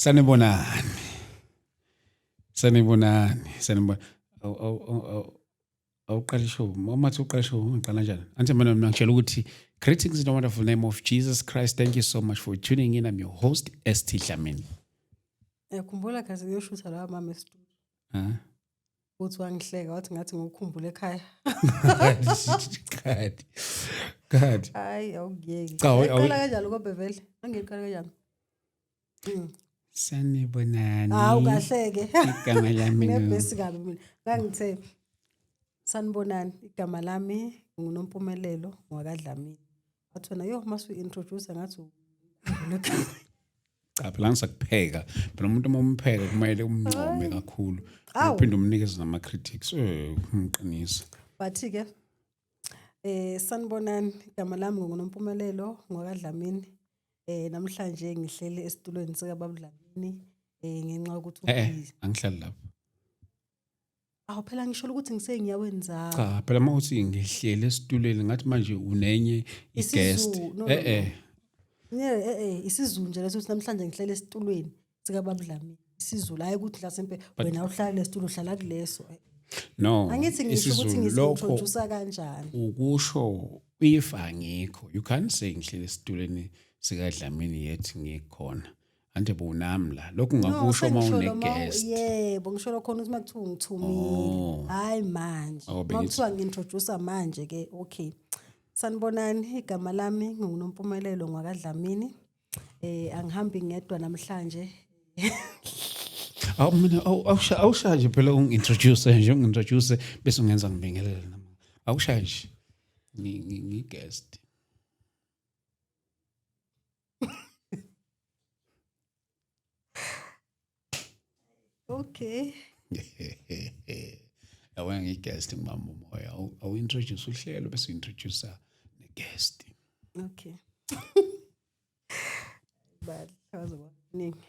Sanibonani. Awuqala ishow. Mathi uqala ishow ngiqala kanjani? Anthi mina ngitshela ukuthi greetings in the wonderful name of Jesus Christ. Thank you so much for tuning in. I'm your host ST Dlamini. Khumbula kaze ngiyoshutha la mama estudio. Uthi wangihleka wathi ngathi ngikukhumbule ekhaya. God. Hayi awungiyeki. Cha, Uqala kanjalo kodwa vele. Angiqala kanjani? Sanibonani. Awukahleke. Igama lami Nebhesi kabi mina. Ngangithe sanibonani igama lami nguNompumelelo ngwakaDlamini. Wathona yo must we introduce ngathi ukhumbule ekhaya. Cha phela ngisakupheka. Phela umuntu uma umpheka kumele umncome kakhulu. Uphinde umnikeze nama critics. Ngiqinisa. Bathi ke sanibonani igama lami nguNompumelelo ngwakaDlamini. Namhlanje ngihlele esitulweni sika Baba Dlamini ngenxa ukuthi ubhizi. Angihlali lapho. Awu phela ngisho ukuthi ngisengiyaweni zami. Cha phela mawuthi ngihlele esitulweni ngathi manje unenye i-guest. Isizulu nje leso namhlanje ngihlele esitulweni sika Baba Dlamini. Isizulu hayi ukuthi mhlasimpe wena uhlala lesitulo uhlala kuleso. No. Angithi ngisho ukuthi ngisintroduce kanjani. Ukusho if angikho. You can't say ngihlele esitulweni sika Dlamini yet ngikhona. Ande bonami la. Lokhu ngakusho mawune guest. Yebo ngisho lokho ukuthi makuthiwa ngithumile. Hayi manje. Makuthiwa ngintroduce manje ke okay. Sanibonani igama lami nguNompumelelo ngwakaDlamini. Angihambi ngedwa namhlanje. Mina awushaje phela ungintroduce nje ungintroduce bese ungenza ngibingelele nama. Awushaje. Ngi guest. Okay. Awena ngi-guest ngibamba umoya. Awu-introduce uhlelo bese uintroduce ne-guest. Okay. Bad. Hawazokuningi.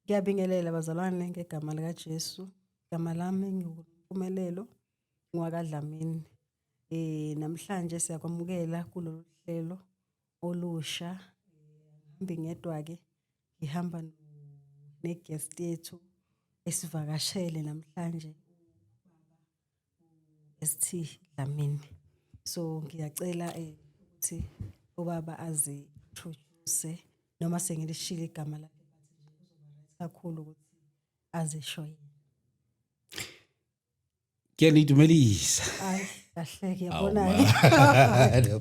Ngiyabingelela bazalwane ngegama lika Jesu. Igama lami nguNompumelelo ngwakaDlamini. Namhlanje siyakwamukela kulolu hlelo olusha. Ngihambi ngedwa ke ngihamba ne-guest yethu esivakashele namhlanje ST Dlamini. So ngiyacela ukuthi ubaba azi introduce noma sengilishila igama lakhe kakhulu ukuthi azisho yena. Ngiyanidumelisa. Hayi kahle yabona.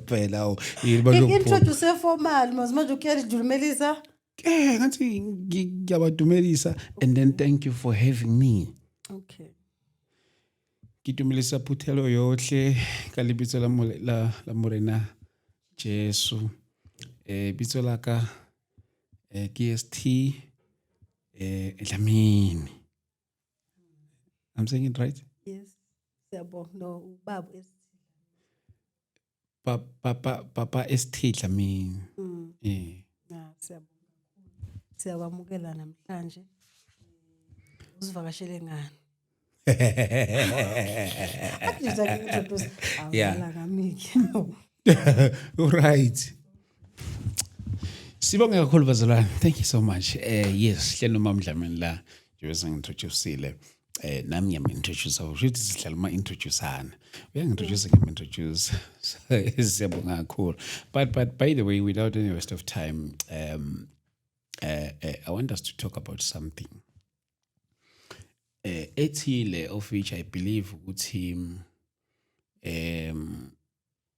Phela Introduce formal manje ukuyalidumelisa. Ngathi ngiyabadumelisa and then thank you for having me. Okay. Ngidumelisa Phuthelo yohle kalibitso la Morena Jesu. Bitso la ka KST Dlamini. I'm saying it right? Yes. Siyabonga no ubaba Papa ST Dlamini. Siyabonga. Siyakwamukela namhlanje. Usivakashele ngani? Right. Sibonge kakhulu bazalwane. Thank you so much. Yes, hlelo Mama Dlamini la njengoba ngintroduceile. Nami ngiyam-introduce ukuthi sihlala uma-introduceana. Uyangi-introduce ngiyam-introduce. Siyabonga kakhulu. But by the way, without any waste of time, I want us to talk about something. Ethile of which I believe ukuthi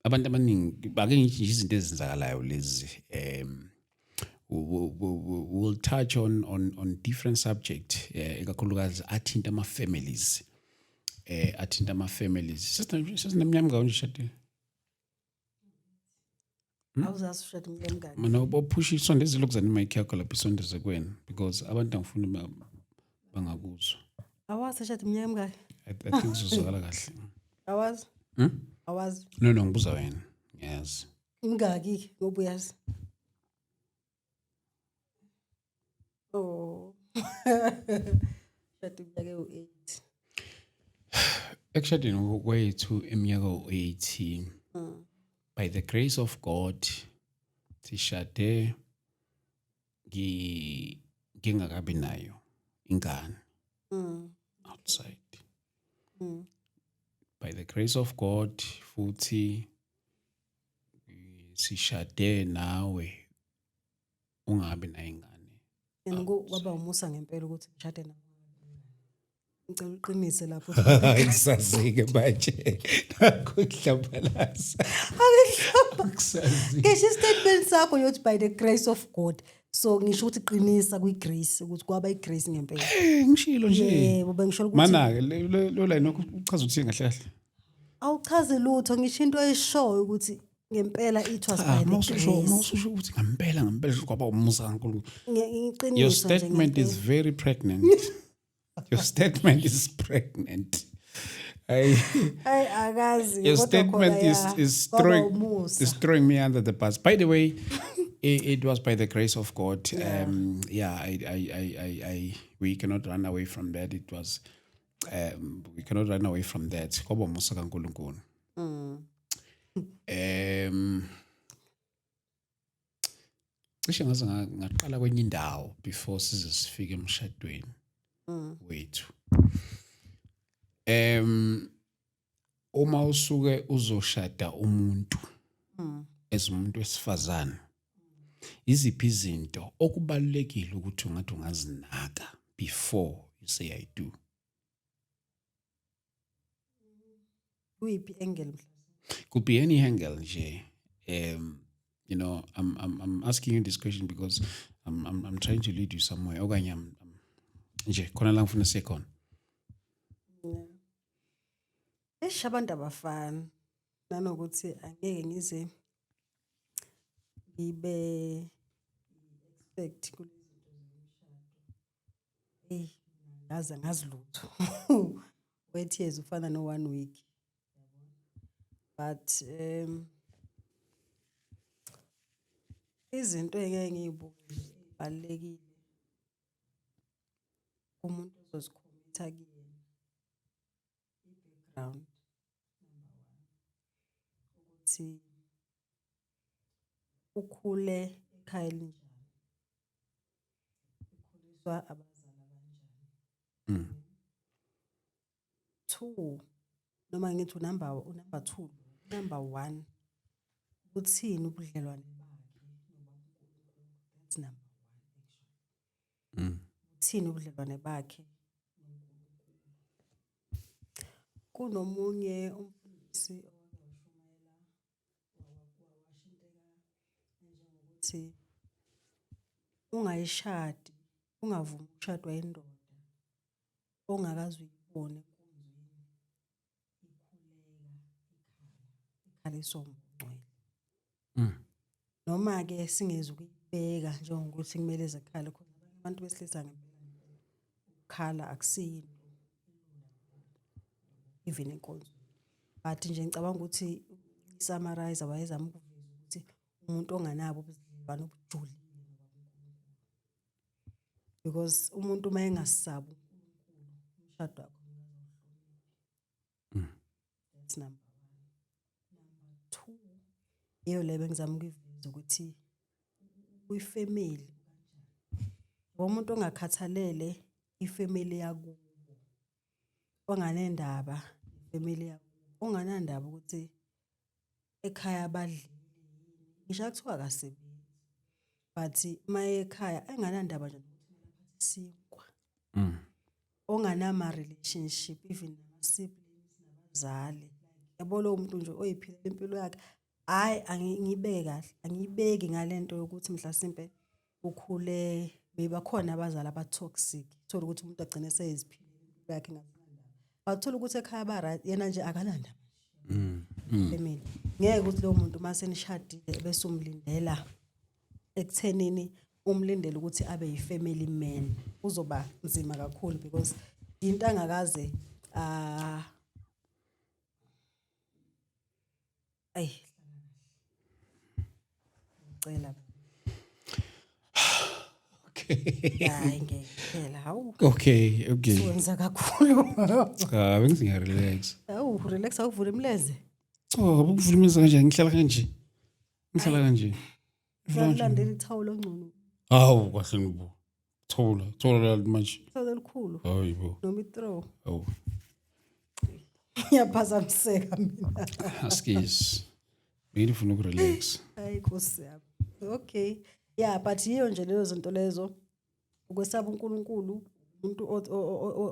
abantu abaningi bake ngithi izinto ezenzakalayo lezi we'll touch on different subject ekakhulukazi athinta ama families sesineminyaka nje shade awuzazi ushade ngengane mina uphusha isondeze lokuzana imic yakho lapha isondeze kwena because abantu angifuni bangakuzwa awazi shade iminyaka emingaki I think sizozwakala kahle awazi awazi no ngibuza wena yes ingaki ngoba uyazi oh shade iminyaka u8 ekushadeni kwethu eminyaka u18 by the grace of God sishade ngingakabi nayo ingane outside. By the grace of God futhi sishade nawe ungabi nayo ingane. Yena kwaba umusa ngempela ukuthi ngishade nawe. Ngicela uqinise lapho. Ngisazike manje. Nakudlambalaza. Ngisho istatement sakho yokuthi by the grace of God. So ngisho ukuthi qinisa kwi-grace ukuthi kwaba i-grace ngempela. Ngishilo nje. Yebo bengisholo ukuthi mana ke lo line ukuchaza ukuthi kahle kahle. Awuchaze lutho ngisho into eshoyo ukuthi ngempela it was by the grace. Mawusho ukuthi ngempela kwaba umusa kaNkulunkulu. Ngiqiniso nje. Your statement is very pregnant. Your statement is pregnant. Your statement is throwing me under the bus. By the way, it was by the grace of God. We cannot run away from that. It was we cannot run away from that. Kwaba umusa kaNkulunkulu. Cishe ngaze ngaqala kwenye indawo before size sifike emshadweni wethu. Uma usuke uzoshada umuntu esumuntu wesifazane, iziphi izinto okubalekile ukuthi ungathi ungazinaka before you say I do? Kuyiphi angle? Could be any angle nje. You know, I'm asking you this question because I'm trying to lead you somewhere. Okanye nje khona la ngifuna sekhona. Abantu abafana nanokuthi angeke ngize ngibe expect kulezinto zemshado. Ngazilutho. Wait years ufana no 1 week. But izinto engeke ngiyibuke balekile umuntu ozosikhommitha kuyena i-background ukuthi ukhule ekhaya elinjani, ukhuliswa abazali abanjani. 2 noma ngithi number 2 number 1 uthini ubudlelwane bakhe noBaNkulunkulu. That's number 1 actually. Uthini ubudlelwane bakhe noNkulunkulu. Kunomunye umfundisi owashumayela washinteka njengokuthi ungayishadi, ungavumi ukushadwa indoda ongakazi uyibone isombongcwele. Noma ke singeze ukuyibeka njengokuthi kumele ezekhala khona abantu besilisa ngempela ukukhala akusinto even inkonzo. But nje ngicabanga ukuthi summarize wayezama ukuveza ukuthi umuntu onganabo ubudlelwane obujulile noBaNkulunkulu. Because umuntu mayengasabi uNkulunkulu umshado wakho ungazowuhlonipha. That's number 2. Iyo lebe ngizama ukuveza ukuthi kuyifamily kanjani. Umuntu ongakhathalele ifamily yakubo. Onganendaba ifamily yakubo. Onganandaba ukuthi ekhaya abadlile. Ngisho kuthiwa akasebenzi. But maye ekhaya enganandaba nje ukuthi lapha sinkwa. Onganama relationship even nama siblings nabazali. Yabo lo muntu nje oyiphilela impilo yakhe. Hayi angiyibeke kahle, angiyibeki ngalento yokuthi mhlasimpe ukhule bebakhona abazali abatoxic. Thola ukuthi umuntu agcine seyiziphilela impilo yakhe ngasinandaba. Awuthola ukuthi ekhaya ba right yena nje akanandaba. Family. Ngeke ukuthi lo muntu mase nishadile bese umlindela ekuthenini umlindele ukuthi abe yifamily man. Uzoba nzima kakhulu because into angakaze ngicela. Okay. Hayi ngeke phela hawu. Okay. Wenza kakhulu. Cha bengizinga relax. Hawu relax awuvule imleze. Ukuvula imleze kanje ngihlala kanje. Ngihlala kanje. Ulandela ithawulo ongcono. Hawu kahle nibo. thola manje. Thola elikhulu. Hayibo. Noma ithrow. Oh. Ngiyaphazamiseka mina. Askis. Mina ufuna ukurelax. Hayi Nkosi yami. Okay. Yeah, but yiyo nje lezo zinto lezo. Ukwesaba uNkulunkulu, umuntu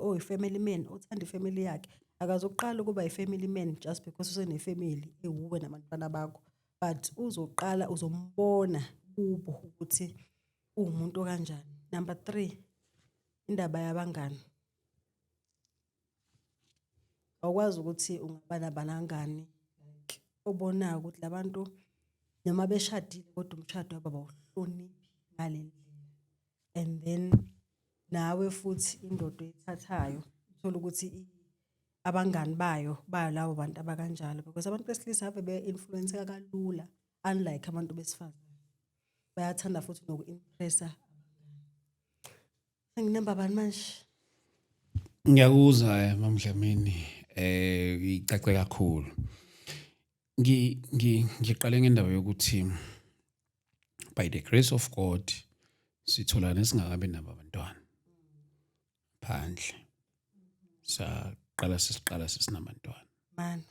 oyifamily man, othanda ifamily yakhe. Akazoqala ukuba ifamily man just because usene family ewuwe nabantwana bakho. But uzoqala uzombona kubo ukuthi umuntu kanjani. Number 3, indaba yabangani. Awukwazi ukuthi ungaba nabalangani like obonayo ukuthi labantu noma beshadile kodwa umshado wabo awuhloniphi ngalendlela. And then nawe futhi indodo ethathayo uthola ukuthi abangani bayo labo bantu abakanjalo because abantu besilisa ave be-influence kalula unlike abantu besifazane. Bayathanda futhi noku-impressa. Nginamba bani manje? Ngiyakuzwa Mamdlamini icace kakhulu. Ngiqale ngendaba yokuthi by the grace of God sitholana singakabe nabo abantwana phandle. Saqala sesinabantwana. Man,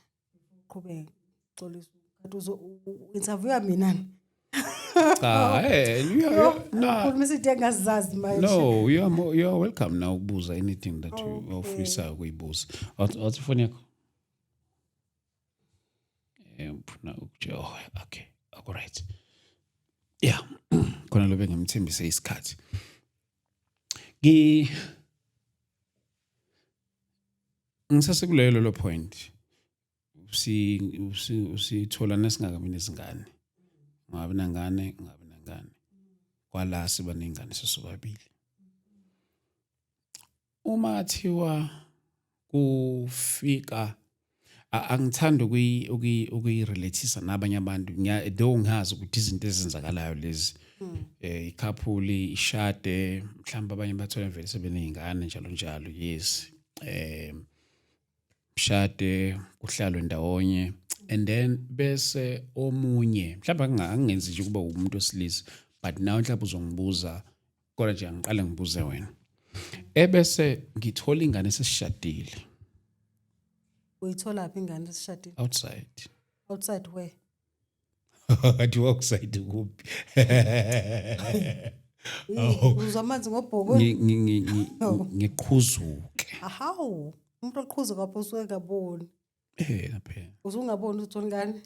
uqhubeke uxolisa ukuthi interview mina. Cha, Ukhuluma isithi engazazi manje. No, you are welcome now ukubuza anything that you ofisa ukuyibuza. Athi phone yakho. Okay, all right. Yeah, khona lo bengimthembise isikhathi. Ngisasekulelo lo point. Usithola nesingakabi nezingane. Ngabe nangane. Kwala siba nengane sesobabili. Uma thiwa kufika angithanda ukuyirelateisa nabanye abantu ngiyazi ukuthi izinto ezenzakalayo lezi ikhapuli ishade mhlawumbe abanye bathola vele sebenezingane njalo yes mshade kuhlalwe ndawonye and then bese omunye mhlawumbe angenzi nje kuba umuntu wesilisa but now mhlawumbe uzongibuza kodwa nje angiqale ngibuze wena ebese ngithola ingane sesishadile. Uyithola phi ingane esishadile? Outside. Outside where? Athi outside kuphi? Uzamanzi ngobhoko? Ngiqhuzuke. Ahawu, umuntu oqhuzuka lapho usuke ngaboni. Phela. Usungaboni ukuthi ngani?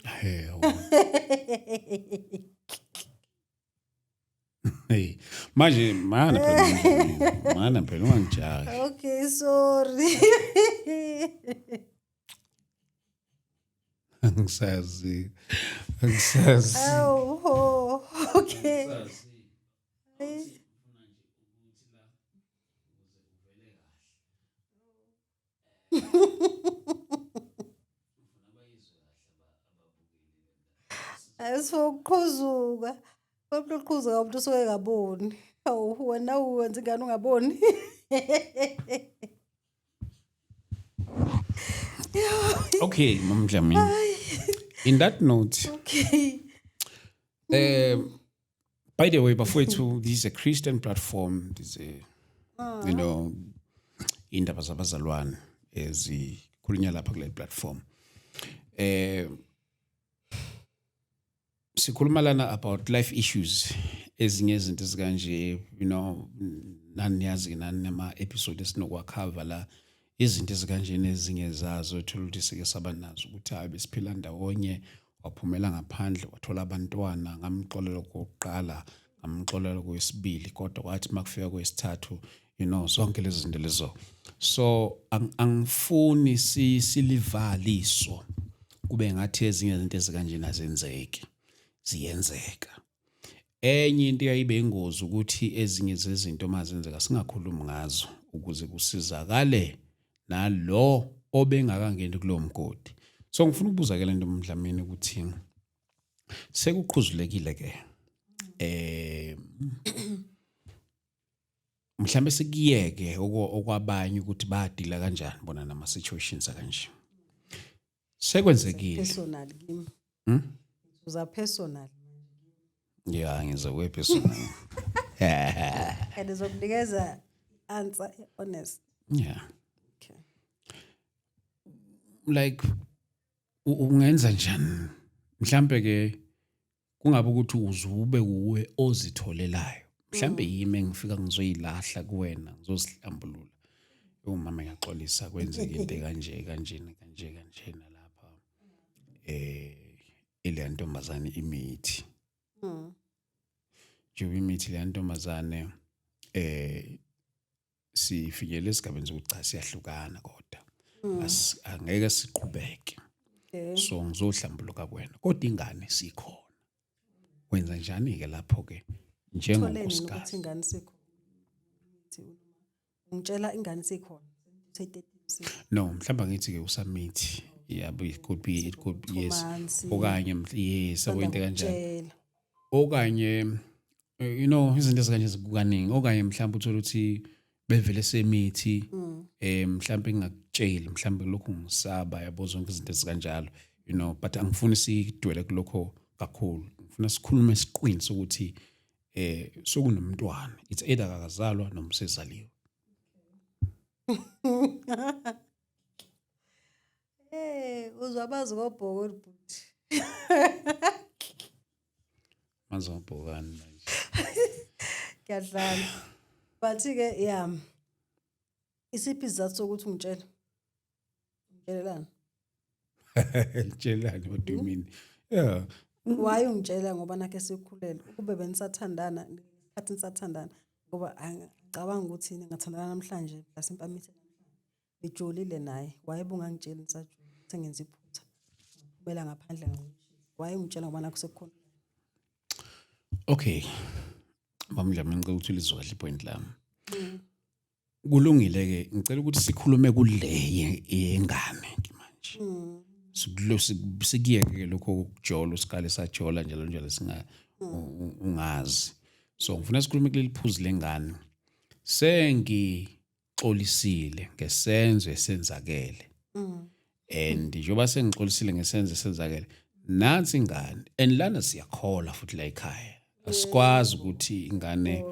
Hey, manje mana phela ungangijaji. Okay, sorry. Angisazi. Oh, okay. Ayisoqhuzuka. Umuntu oqhuzuka umuntu osuke ngaboni. Awu wena uwenza ingane ungaboni. Okay, Mamdlamini. In that note, okay. By the way, bafowethu, this is a Christian platform. This is a, indaba zabazalwane ezikhulunywa lapha kule platform. Sikhuluma lana about life issues ezinye izinto ezikanje, naniyazi nama episode esinokwakhava la izinto ezikanje nezinye zazo ethola ukuthi sike saba nazo ukuthi abe siphila ndawonye waphumela ngaphandle wathola abantwana ngamxolelo kokuqala ngamxolelo kwesibili kodwa kwathi makufika kwesithathu zonke lezi zinto lezo. So angifuni silivaliso kube ngathi ezinye izinto ezikanje nazenzeki ziyenzeka. Enye into yayibe ingozi ukuthi ezinye zezinto mazenzeka singakhulumi ngazo ukuze kusizakale nalo obengakangeni kulo mgodi. So ngifuna ukubuza ke lento Mdlamini ukuthi sekuqhuzulekile ke mhlambe sikiyeke okwabanye ukuthi badila kanjani bona nama situations kanje. Sekwenzekile. Personal kimi. Uza personal. Yeah, ngizokwe personal. and izokunikeza answer honest. Yeah. Okay. Like ungenza njani mhlambe ke kungabe ukuthi uzube kuwe ozitholelayo mhlambe yimi engifika ngizoyilahla kuwena ngizosihlambulula umama ngiyaxolisa kwenzeke into kanje kanjena lapha ile ntombazane imithi nje imithi le ntombazane sifikele esigabeni sokuthi cha siyahlukana kodwa angeke siqhubeke. So ngizohlambuluka kuwena kodwa ingane sikhona. Wenza njani ke lapho ke njengonkosikazi? Ukuthi ingane sikhona. Ngitshela ingane sikhona. No, mhlawumbe ngithi ke usamithi. Yabo it could be yes. Okanye yes into kanjalo. Okanye izinto ezikanje zikukaningi okanye mhlawumbe uthola ukuthi bevele semithi mhlawumbe ngakutsheli mhlawumbe lokhu ngisaba yabo zonke izinto ezikanjalo but angifuni sidwele kulokho kakhulu ngifuna sikhulume siqinise ukuthi sokunomntwana it's either akazalwa noma usezaliwe. Uzwabazi ngobhoko olibhuti. Mazobhokani manje. Kuyadlala. But ke yeah. Isiphi izathu sokuthi ungitshela? Ngitshelelani? Ngitshelani what do you mean? Yeah. Why ungitshela ngoba nakhe sikukhulele ukube benisathandana isikhathi nisathandana ngoba ngicabanga ukuthi ngingathandana namhlanje lasempamithi bijolile naye wayebungangitshela nisajule sengenza iphutha ubela ngaphandle ngishilo why ungitshela ngoba nakho sekukhona. Okay. Bamdlama ngicela ukuthi ulizwe kahle ipoint lami. Kulungile ke ngicela ukuthi sikhulume kule yengane manje. Sikuyeke lokho ukujola usikale sajola njalo singa ungazi. So ngifuna sikhulume kuleli phuzu lengane. Sengixolisile ngesenzo esenzakele. And njoba sengixolisile ngesenzo esenzakele nansi ingane and lana siyakhola futhi la ekhaya. Asikwazi ukuthi ingane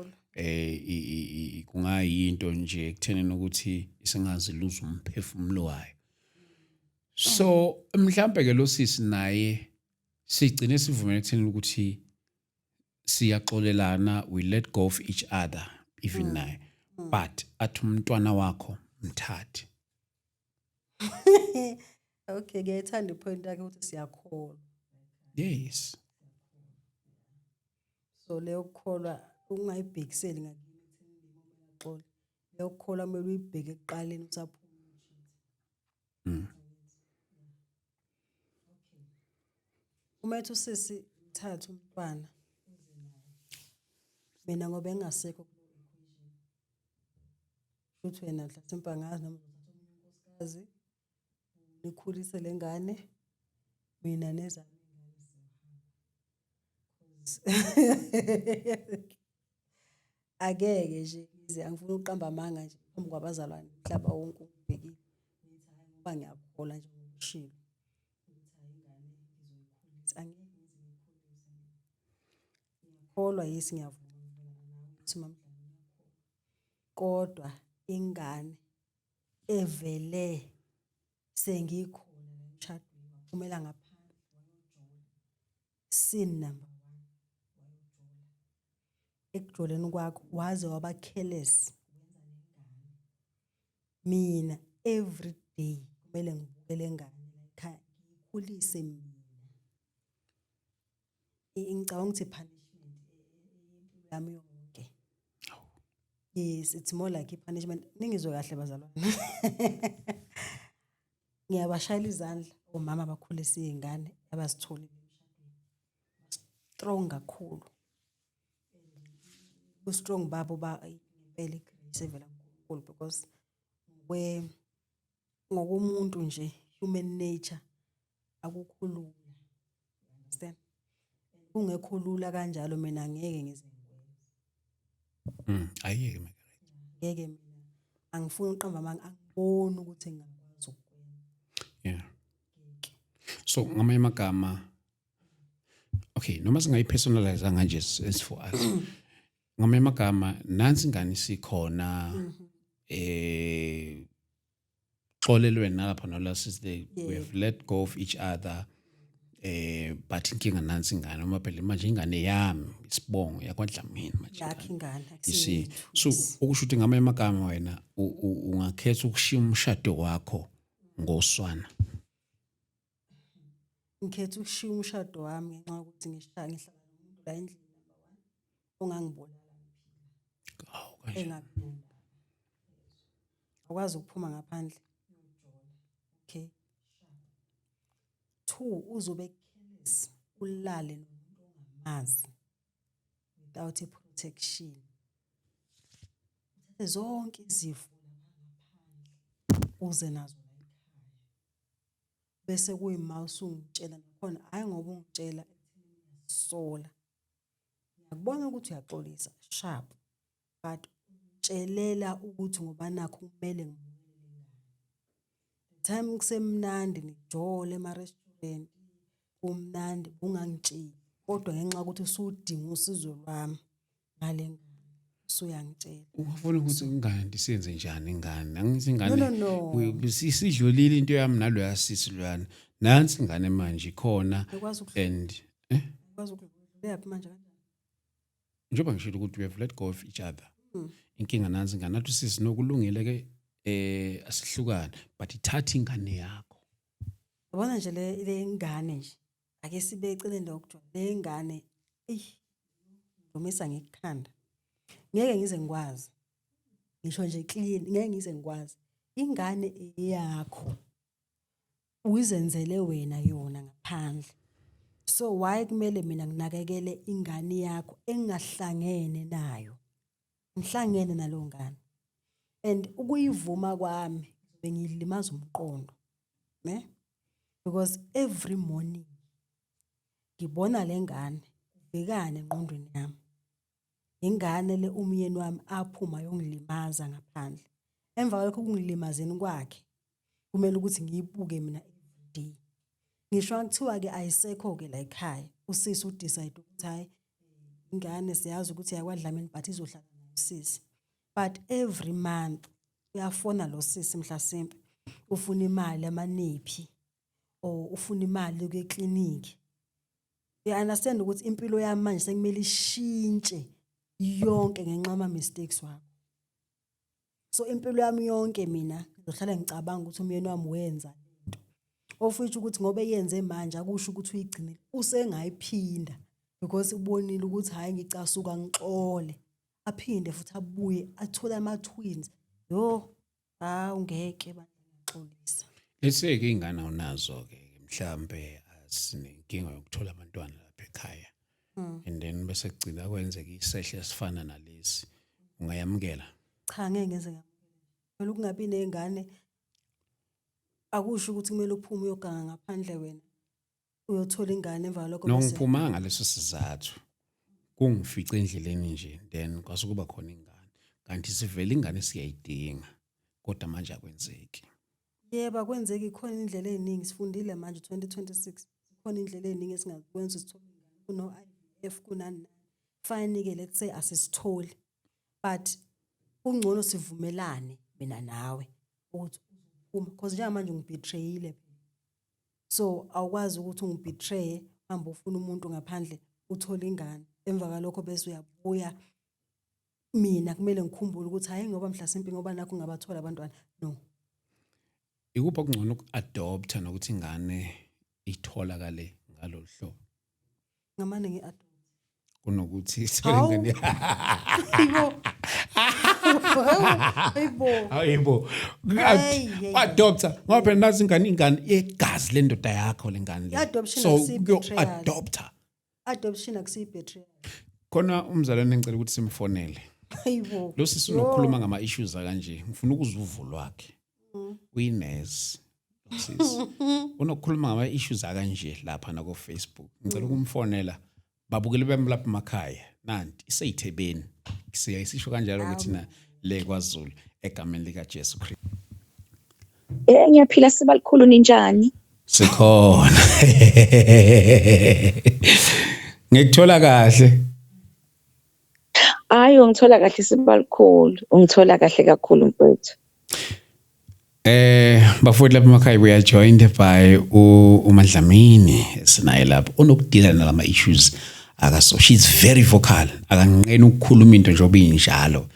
kungayinto nje ekuthenini ukuthi isingazi luza umphefumulo wayo. So mhlambe ke lo sisi naye sigcine sivumela ekuthenini ukuthi siyaxolelana we let go of each other even naye but athi umntwana wakho mthathe. Okay ngiyayithanda ipoint yakhe ukuthi siyakholwa. Yes. So leyo kukholwa ungayibhekiseli ngakini ekutheni ngixola. Leyo kukholwa kumele uyibheke ekuqaleni usaphuma. Uma ethi usisi uthatha umntwana mina ngoba engasekho futhi wena mhlawumbe angazi noma unkosikazi nikhulise lengane mina neza ageke nje ize angifuni uqamba amanga nje phambi kwabazalwane mhlaba wonke ubhekile ngithi hayi ngoba ngiyakhola nje ngokushilo ukuthi hayi ingane izoyikhulisa angeke ngizikhulise ngiyakholwa yisi ngiyavuma ukuthi mamdlana ngiyakholwa kodwa ingane evele sengikhona emshadweni waphumela ngaphandle wayojola sin number 1 ekujoleni kwakho waze waba careless wenza nengane mina every day kumele ngibukele ingane ekhaya ngikhulise mina ngicabanga ukuthi punishment impilo yami yonke. Yes, it's more like a punishment. Ningizwe kahle bazalwane. Ngiyabashayela izandla omama abakhulisa izingane abazithola emshadweni. Strong kakhulu. U strong babo ba impela igrace evela kuNkulunkulu because ngokumuntu nje human nature akukhulula. You understand? Ungekhulula kanjalo mina ngeke ngize ayeke mina. Ngeke mina angifuni uqamba amanga angiboni ukuthi ngingakwazi ukwenza. Yeah. So ngamanye amagama okay noma singayipersonalize kanje as for us ngamagama nansi ingane sikhona xolelwe nalapha nola sister we have let go of each other but inkinga nansi ingane uma phela manje ingane yami isibongo yakwaDlamini manje yakhe ingane see so ukusho ukuthi ngamagama wena ungakhetha ukushiya umshado wakho ngoswana ngikhetha ukushiya umshado wami ngenxa yokuthi ngihlala nomuntu la endlini number 1 ongangibulala engakhona akwazi ukuphuma ngaphandle okay 2 uzobe careless ulale nomuntu ongamazi without a protection zonke izifo ngaphandle uze nazo bese kuyima usungitshela nakhona hayi ngoba ungitshela sola ngiyakubona ukuthi uyaxolisa sharp but utshelela ukuthi ngoba nakho kumele ngibukele time kusemnandi nijole ema restaurant kumnandi ungangitsheli kodwa ngenxa ukuthi usudinga usizo lwami ngale ngane usuyangitshela ufuna ukuthi ingane siyenze njani ingane angithi ingane sidlulile into yami nalo yasisi lwana nansi ingane manje ikhona and ukwazi ukudlula manje kanjani njengoba ngisho ukuthi we have let go of each other inkinga nansi ingane nathi sisi nokulungile ke asihlukana but ithatha ingane yakho ubona nje le ingane nje ake sibe eceleni lokujwa le ingane ngomisa ngekhanda ngeke ngize ngikwazi ngisho nje clean ngeke ngize ngikwazi ingane yakho uyizenzele wena yona ngaphandle so why kumele mina nginakekele ingane yakho engahlangene nayo ngihlangene nalo ngane and ukuyivuma kwami bengilimaza umqondo ne because every morning ngibona lengane ubhekane engqondweni yami ingane le umyeni wami aphuma yongilimaza ngaphandle emva kwalokho kungilimazeni kwakhe kumele ukuthi ngiyibuke mina everyday ngisho kuthiwa ke ayisekho ke la ekhaya usisi udecide ukuthi hayi ingane siyazi ukuthi yakwaDlamini but izohlala nayo sisi but every month uyafona lo sisi mhlasimpe ufuna imali amanephi or ufuna imali ke clinic you understand ukuthi impilo yami manje sekumele ishintshe yonke ngenxa ama mistakes wakho so impilo yami yonke mina ngizohlala ngicabanga ukuthi umyeni wami wenza lento ofisho ukuthi ngoba eyenze manje akusho ukuthi uyigcinile usengayiphinda because ubonile ukuthi hayi ngicasuka ngixole aphinde futhi abuye athola ama twins yo ungeke baxolisa let's say ke ingane unazo ke mhlambe asinenkinga yokuthola abantwana lapha ekhaya and then bese kugcina kwenzeka isehle esifana nalesi ungayamukela cha ngeke ngenze ngaphelele ukungabi nezingane akusho ukuthi kumele uphume uyoganga ngaphandle wena uyothola ingane emva lokho bese nongiphuma ngaleso sizathu kungifica endleleni nje then kwasukuba khona ingane kanti sivele ingane siyayidinga kodwa manje akwenzeki yebo kwenzeki ikhona indlela eziningi sifundile manje 2026 ikhona indlela eziningi esingakwenza sithole ingane kuno IVF kunani fine ke let's say asisitholi but ungcono sivumelane mina nawe ukuthi uma because nje manje ungibetrayile so awukwazi ukuthi ungibetray hamba ufuna umuntu ngaphandle uthola ingane emva kwalokho bese uyabuya mina kumele ngikhumbule ukuthi hayi ngoba mhlasimpi ngoba nakho ngabathola abantwana no ikupha kungcono ukuadopt nokuthi ingane itholakale ngalolu hlobo ngamane ngiadopt kunokuthi ithole ingane hayibo adopta ngoba phela nazi ingane yegazi lendoda yakho lengane so adopta adoption akusibetrayal khona umzalwane engicela ukuthi simfonele hayibo lo sisi unokhuluma ngama issues kanje ngifuna ukuzuva lwakhe uyinesi sisi unokhuluma ngama issues kanje lapha na ku Facebook ngicela ukumfonela babukele bami lapha emakhaya nanti iseyithebeni siyayisisho kanjalo ukuthi na le kwaZulu egameni lika Jesu Christ ngiyaphila sibalikhulu ninjani sikhona ngikuthola kahle Hayi ungithola kahle Sibalikhulu, ungithola kahle kakhulu mfowethu. Bafowethu lapha emakhaya we are joined by uMandlamini sinaye lapho onokudila nalama issues akaso. She's very vocal, akanqeni ukukhuluma into nje obinjalo.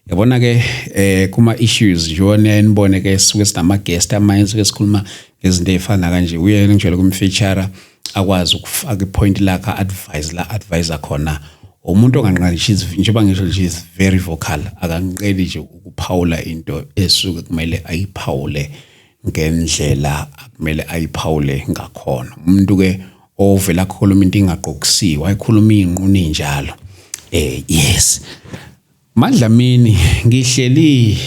Yabona ke kuma issues njone nibone ke suke sinama guest amanye suke sikhuluma ngezinto ezifana kanje uyena njalo kumfeature akwazi ukufaka ipoint lakhe advisor khona umuntu onganqani njengoba ngisho she's very vocal akanqeni nje ukuphawula into esuke kumele ayiphawule ngendlela kumele ayiphawule ngakhona umuntu ke ovela khuluma into ingaqokusiwe ayikhuluma inquni njalo yes Mandlamini ngihleli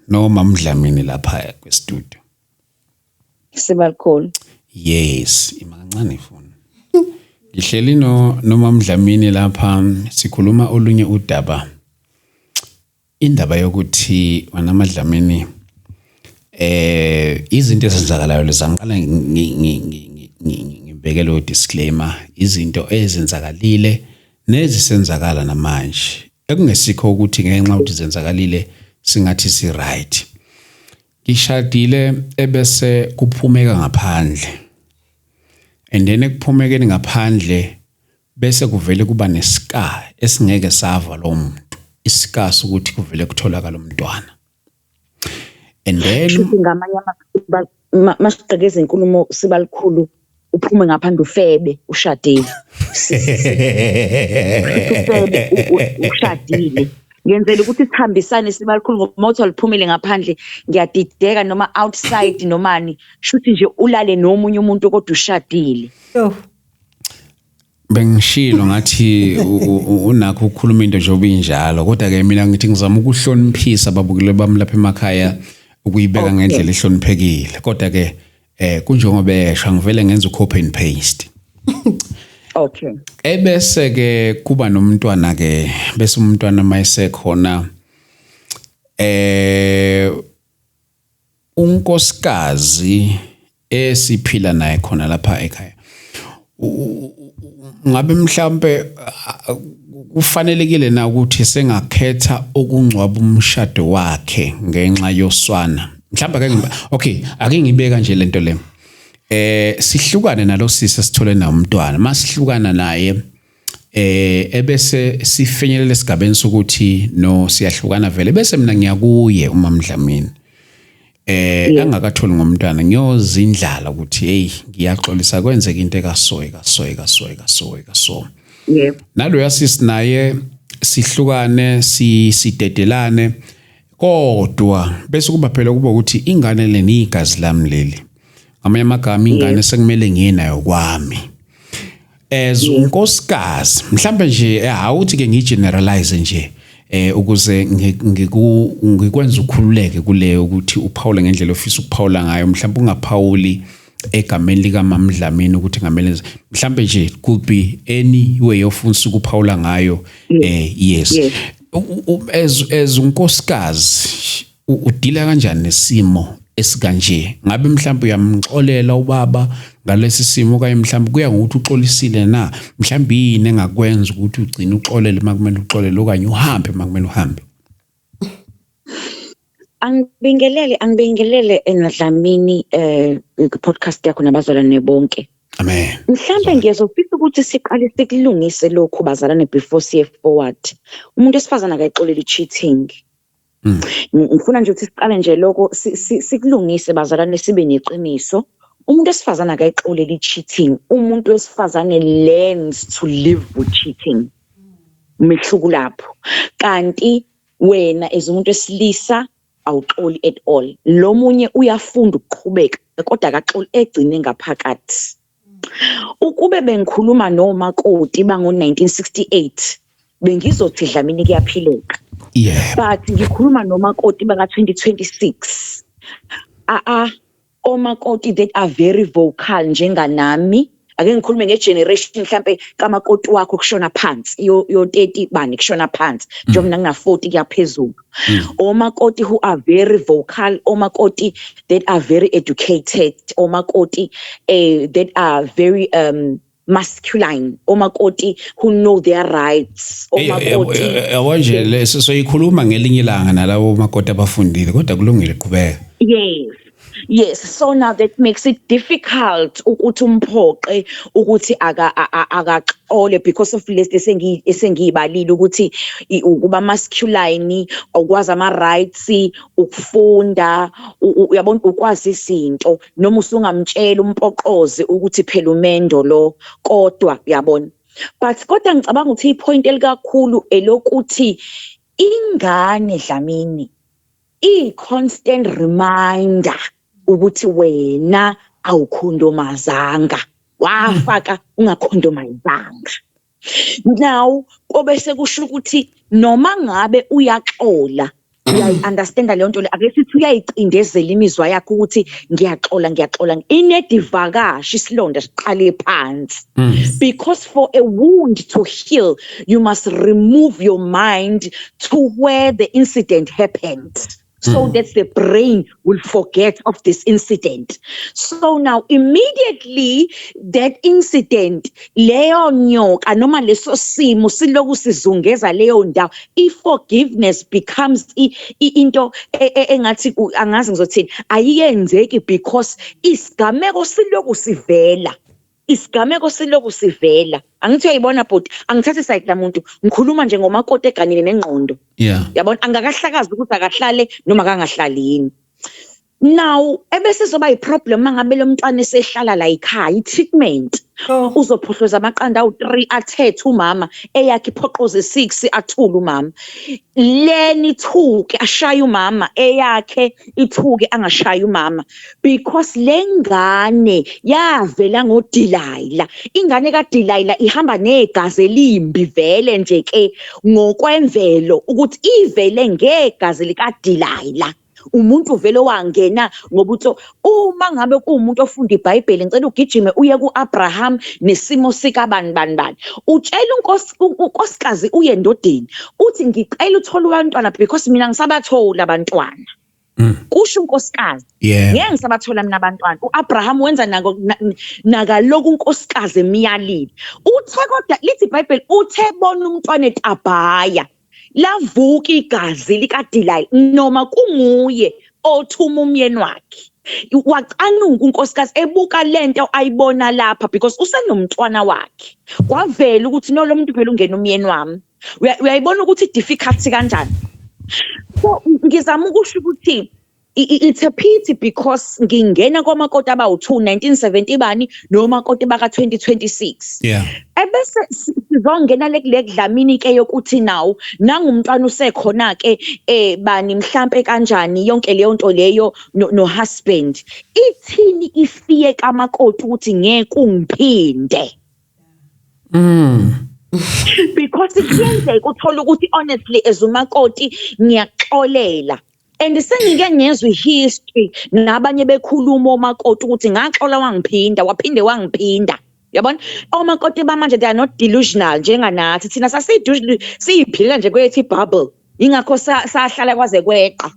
noma Mdlamini lapha kwestudio Sibalikhulu yes imancane ifoni ngihleli noma Mdlamini lapha sikhuluma olunye udaba indaba yokuthi wena Mandlamini izinto ezenzakalayo lezanqala ngibekele lo disclaimer izinto ezenzakalile nezisenzakala namanje ekungesikho ukuthi ngenxa ukuthi zenzakalile singathi si right ngishadile ebese kuphumeka ngaphandle and then ekuphumekeni ngaphandle bese kuvele kuba nesika esingeke sava lo muntu isika sokuthi kuvele kutholakala umntwana and then ngamanye masiqhekeza inkulumo Sibalikhulu uphume ngaphandle ufebe ushadile ushadile ngenzela ukuthi sihambisane Sibalikhulu ngoba mawuthi liphumile ngaphandle ngiyadideka noma outside nomani shuthi nje ulale nomunye umuntu kodwa ushadile bengishilo ngathi unakho ukukhuluma into nje obinjalo kodwa ke mina ngithi ngizama ukuhloniphisa ababukeli bami lapha emakhaya ukuyibeka ngendlela ehloniphekile kodwa ke kunjengoba esha ngivele ngenza copy and paste okay ebese ke kuba nomntwana ke bese umntwana mayisekhona unkosikazi esiphila naye khona lapha ekhaya ngabe mhlambe kufanelekile na ukuthi sengakhetha ukungcwaba umshado wakhe ngenxa yoswana mhlawumbe okay ake ngibeka nje lento le sihlukane nalo sisi sithole na umntwana masihlukana naye ebese sifenyelele esigabeni sokuthi no siyahlukana vele bese mina ngiyakuye uma Mdlamini angakatholi ngomntwana ngiyozindlala ukuthi hey ngiyaxolisa kwenzeka into ekasoyeka yebo nalo yasisi naye sihlukane sidedelane kodwa bese kuba phela kuba ukuthi ingane le nigazi lami leli amanye amagama ingane sekumele ngiye nayo kwami as unkosikazi mhlambe nje awuthi ke ngigeneralize nje ukuze ngikwenza ukhululeke kuleyo ukuthi uphawule ngendlela ofisa ukuphawula ngayo mhlawumbe ungaphawuli egameni lika Mdlamini ukuthi ngamele mhlambe nje could be any way ofuna ukuphawula ngayo yes as unkosikazi udila kanjani nesimo esikanje ngabe mhlawumbe uyamxolela ubaba ngalesi simo kanye mhlawumbe kuya ngokuthi uxolisile na mhlawumbe yini engakwenza ukuthi ugcine uxolele makumele uxolele okanye uhambe makumele uhambe angibingelele eNdlamini podcast yakho nabazalwane bonke amen mhlawumbe ngiyazofisa ukuthi siqale sikulungise lokho bazalwane before siye forward umuntu esifazana akayixolele i-cheating ngifuna nje ukuthi siqale nje lokho sikulungise bazalwane sibe neqiniso umuntu esifazana akayixolele i-cheating umuntu wesifazane learns to live with cheating mehluko lapho kanti wena umuntu esilisa awuxoli at all lo munye uyafunda ukuqhubeka kodwa akaxoli egcine ngaphakathi ukube bengikhuluma nomakoti bango1968 bengizothi Dlamini kuyaphileka yeah but ngikhuluma nomakoti banga 2026 omakoti that are very vocal njenganami ake ngikhulume ngegeneration mhlambe kamakoti wakho kushona phansi yo 30 bani kushona phansi njengoba mina ngina 40 kuyaphezulu omakoti who are very vocal omakoti that are very educated omakoti that are very masculine, omakoti who know their rights, omakoti. Awanje leso soyikhuluma ngelinye ilanga nalabo makoti abafundile kodwa kulungile qhubeka. Yes, so now that makes it difficult ukuthi umphoqe ukuthi akaxole because of lesi esengiyibalile ukuthi ukuba masculine, ukwazi ama rights, ukufunda, uyabona ukwazi izinto noma usungamtshela umpoqoze ukuthi phela umendo lo kodwa uyabona. But kodwa ngicabanga ukuthi ipoint elikakhulu elokuthi ingane Dlamini constant reminder ukuthi wena awukhondomazanga, wafaka ungakhondomazanga. Now obese kusho ukuthi noma ngabe uyaxola, uyayi-understanda leyo nto le, ake sithi uyayicindezela imizwa yakho ukuthi ngiyaxola inedivakashi isilonda siqale phansi. Because for a wound to heal you must remove your mind to where the incident happened, so that the brain will forget of this incident. So now immediately that incident, leyo nyoka noma leso simo siloku sizungeza leyo ndawo, i-forgiveness becomes into engathi angazi ngizothini ayiyenzeki because isigameko siloku sivela. Angithi uyayibona bhuti, angithathi side la muntu, ngikhuluma nje ngomakoti eganile nengqondo. Yabona angakahlakazi ukuthi akahlale noma kangahlali. Now ebese soba iproblem mangabe lo mntwana esehlala la ekhaya, i-treatment uzophohloza amaqanda awu3 athethe umama, eyakhe iphoqoze 6 athule umama, leni ithuke ashaya umama, eyakhe ithuke angashaya umama, because lengane yavela ngoDelilah. Ingane kaDelilah ihamba negazi elimbi vele nje ke ngokwemvelo ukuthi ivele ngegazi likaDelilah. Umuntu vele wangena ngoba uthi uma ngabe kuumuntu ofunda iBhayibheli ngicela ugijime uye kuAbraham nesimo sika bani utshela unkosikazi uye endodeni uthi ngicela uthola abantwana because mina ngisabathola abantwana. Kusho unkosikazi ngeke ngisabathola mina abantwana. uAbraham wenza nakaloko unkosikazi emiyalile uthe kodwa lithi iBhayibheli uthe bona umntwana eTabhaya lavuka igazi likaDelilah noma kunguye othuma umyeni wakhe. Wacanuka unkosikazi ebuka lento ayibona lapha because usenomntwana wakhe. Kwavela ukuthi no lo muntu phela ungena umyeni wami. Uyayibona ukuthi difficult kanjani. So ngizama ukusho ukuthi it's a pity because ngingena kwamakoti abawu2 1970 bani nomakoti baka 2026. Ebese sizongena lekule Dlamini ke yokuthi nawo nangumntwana usekhona ke bani mhlambe kanjani yonke leyo nto leyo no husband ithini ifiye kamakoti ukuthi ngeke ungiphinde. Because kuyenzeka uthola ukuthi honestly as umakoti ngiyaxolela. And sengike ngezwe history nabanye bekhuluma omakoti ukuthi ngaxola wangiphinda wangiphinda. Yabona omakoti bamanje they are not delusional njenganathi thina siyiphila nje kwethu ibubble ingakho sahlala kwaze kweqa.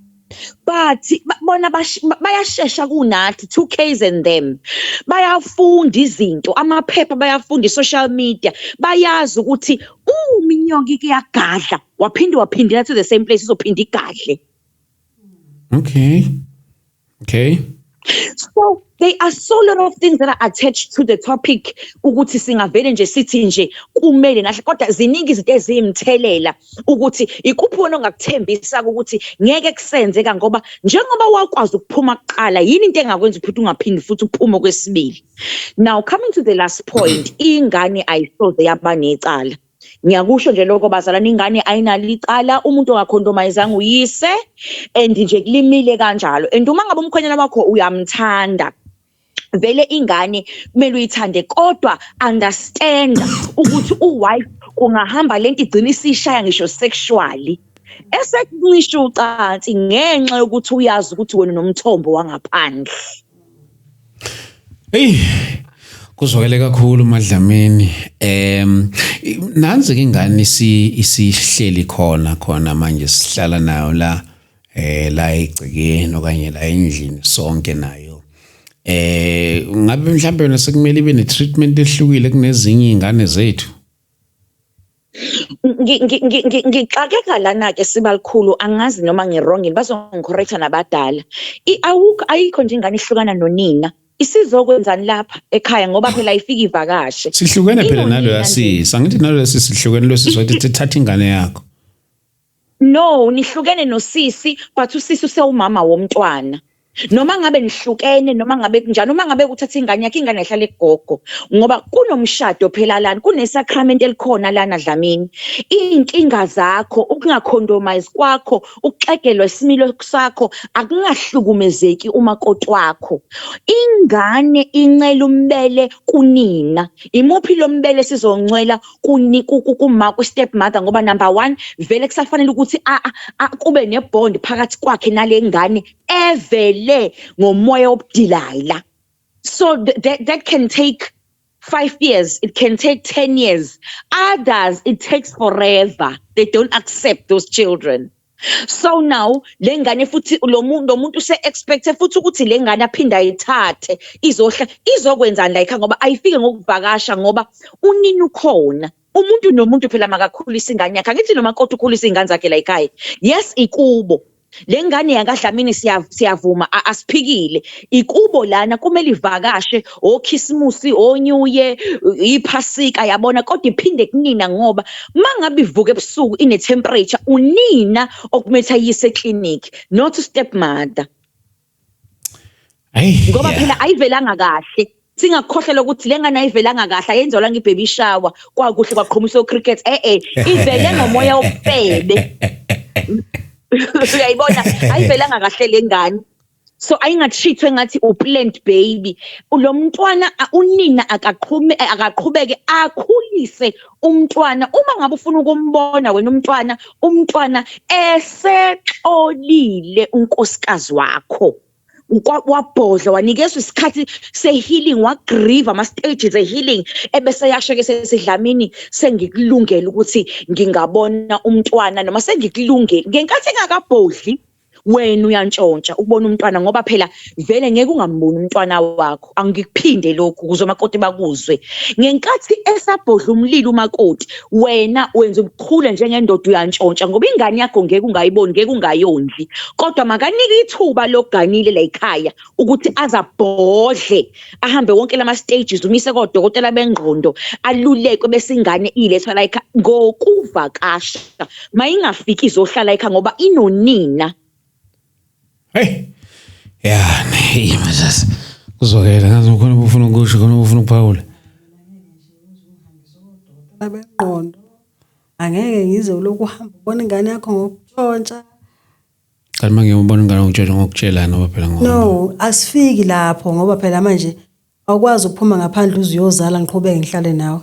But bona bayashesha kunathi 2Ks and them bayafunda izinto amaphepha bayafunda social media bayazi ukuthi uminyoka iyagadla waphindela to the same place izophinda igadle. Okay. So there are so lot of things that are attached to the topic ukuthi singavele nje sithi nje kumele nahle kodwa ziningi izinto ezimthelela ukuthi ikuphi wona ongakuthembisa ukuthi ngeke kusenzeka ngoba njengoba wakwazi ukuphuma kuqala yini into engakwenza ukuthi ungaphindi futhi uphume kwesibili. Now coming to the last point, ingane ayisoze yaba necala. Ngiyakusho nje lokho bazalana ingane ayinalo icala umuntu ongakhondomayizanga uyise and nje kulimile kanjalo and uma ngabe umkhwenyana wakho uyamthanda vele ingane kumele uyithande kodwa understand ukuthi uwife kungahamba lento igcina isishaya ngisho sexually esekunisho ucansi ngenxa yokuthi uyazi ukuthi wena nomthombo wangaphandle. Kuzwakele kakhulu Madlamini. Nanzi ke ingane isihleli khona manje sihlala nayo la egcekeni okanye la endlini sonke nayo. Ngabe mhlawumbe yona sekumele ibe ne-treatment ehlukile kunezinye iy'ngane zethu. Ngixakeka lana-ke sibalikhulu, angazi noma ngirongile, bazongicorrecta nabadala. Ayikho nje ingane ihlukana nonina. Isizokwenzani lapha ekhaya ngoba phela ayifiki ivakashe. Sihlukene phela nalo yasisi. Angithi nalo yasisi sihlukene lo sisi wathi thatha ingane yakho. No, nihlukene nosisi, but usisi usewumama womntwana. Noma ngabe nihlukene, noma ngabe kunjani, noma ngabe uthatha ingane yakhe, ingane ihlala egogo. Ngoba kunomshado phela lana, kunesacrament elikhona lana Dlamini. Iy'nkinga zakho, ukungacondomise kwakho, ukuxegelwa isimilo sakho, akungahlukumezeki umakoti wakho. Ingane incela umbele kunina. Imuphi lo mbele sizongcwela kuma ku-stepmother ngoba number 1 vele kusafanele ukuthi kube nebond phakathi kwakhe nale ngane evele ngomoya obudilala. So that can take 5 years, it can take 10 years. Others, it takes forever. They don't accept those children. So now, le ngane futhi lo muntu se-expecte futhi ukuthi le ngane aphinda ayithathe izokwenzani la ekhaya ngoba ayifike ngokuvakasha ngoba unini ukhona. Umuntu nomuntu phela makakhulisa ingane yakhe. Angithi nomakoti ukhulisa ingane zakhe la ekhaya. Yes, ikubo. Le ngane yakaDlamini siyavuma asiphikile. Ikubo lana kumele ivakashe okhisimusi, o-New Year, iphasika yabona kodwa iphinde kunina ngoba mangabe ivuka ebusuku ine temperature unina okumele ayise eclinic, not stepmother. Ngoba phela ayivelanga kahle. Singakhohlela ukuthi le ngane ayivelanga kahle ayenzelwa ngebaby shower kwakuhle kwaqhumisa ocricket ivele ngomoya obufebe. Uyayibona ayivelanga kahle le ngane. So ayingathithwe ngathi uplanned baby. Lo mntwana unina akaqhubeke akhulise umntwana uma ngabe ufuna ukumbona wena umntwana esexolile unkosikazi wakho. Wabhodla wanikezwa isikhathi se-healing, wagrieve ama-stages e-healing ebese yasho-ke sesidlamini sengikulungela ukuthi ngingabona umntwana noma sengikulungele ngenkathi engakabhodli wena uyantshontsha ukubona umntwana ngoba phela vele ngeke ungamboni umntwana wakho. Angikuphinde lokhu ukuze umakoti bakuzwe. Ngenkathi esabhodla umlilo umakoti wena wenza ubukhulu njengendoda uyantshontsha ngoba ingane yakho ngeke ungayiboni, ngeke ungayondli. Kodwa makanike ithuba lokuganile la ekhaya ukuthi azabhodle ahambe wonke lama stages umise kodokotela bengqondo alulekwe bese ingane ilethwa la ekhaya ngokuvakasha. Mayingafiki izohlala ekhaya ngoba inonina. Hey, yeah, hey, masas. Kuzwakela ngazi ukhona ufuna ukusho khona ufuna ukuphawula. Abengqondo. Angeke ngize lokhu uhamba ubona ingane yakho ngokutshontsha. Kanti manje ngibona ingane ngokutshela ngokutshelana ngoba phela ngoba. No, asifiki lapho ngoba phela manje awukwazi ukuphuma ngaphandle uzuyozala ngiqhubeke ngihlale nawe.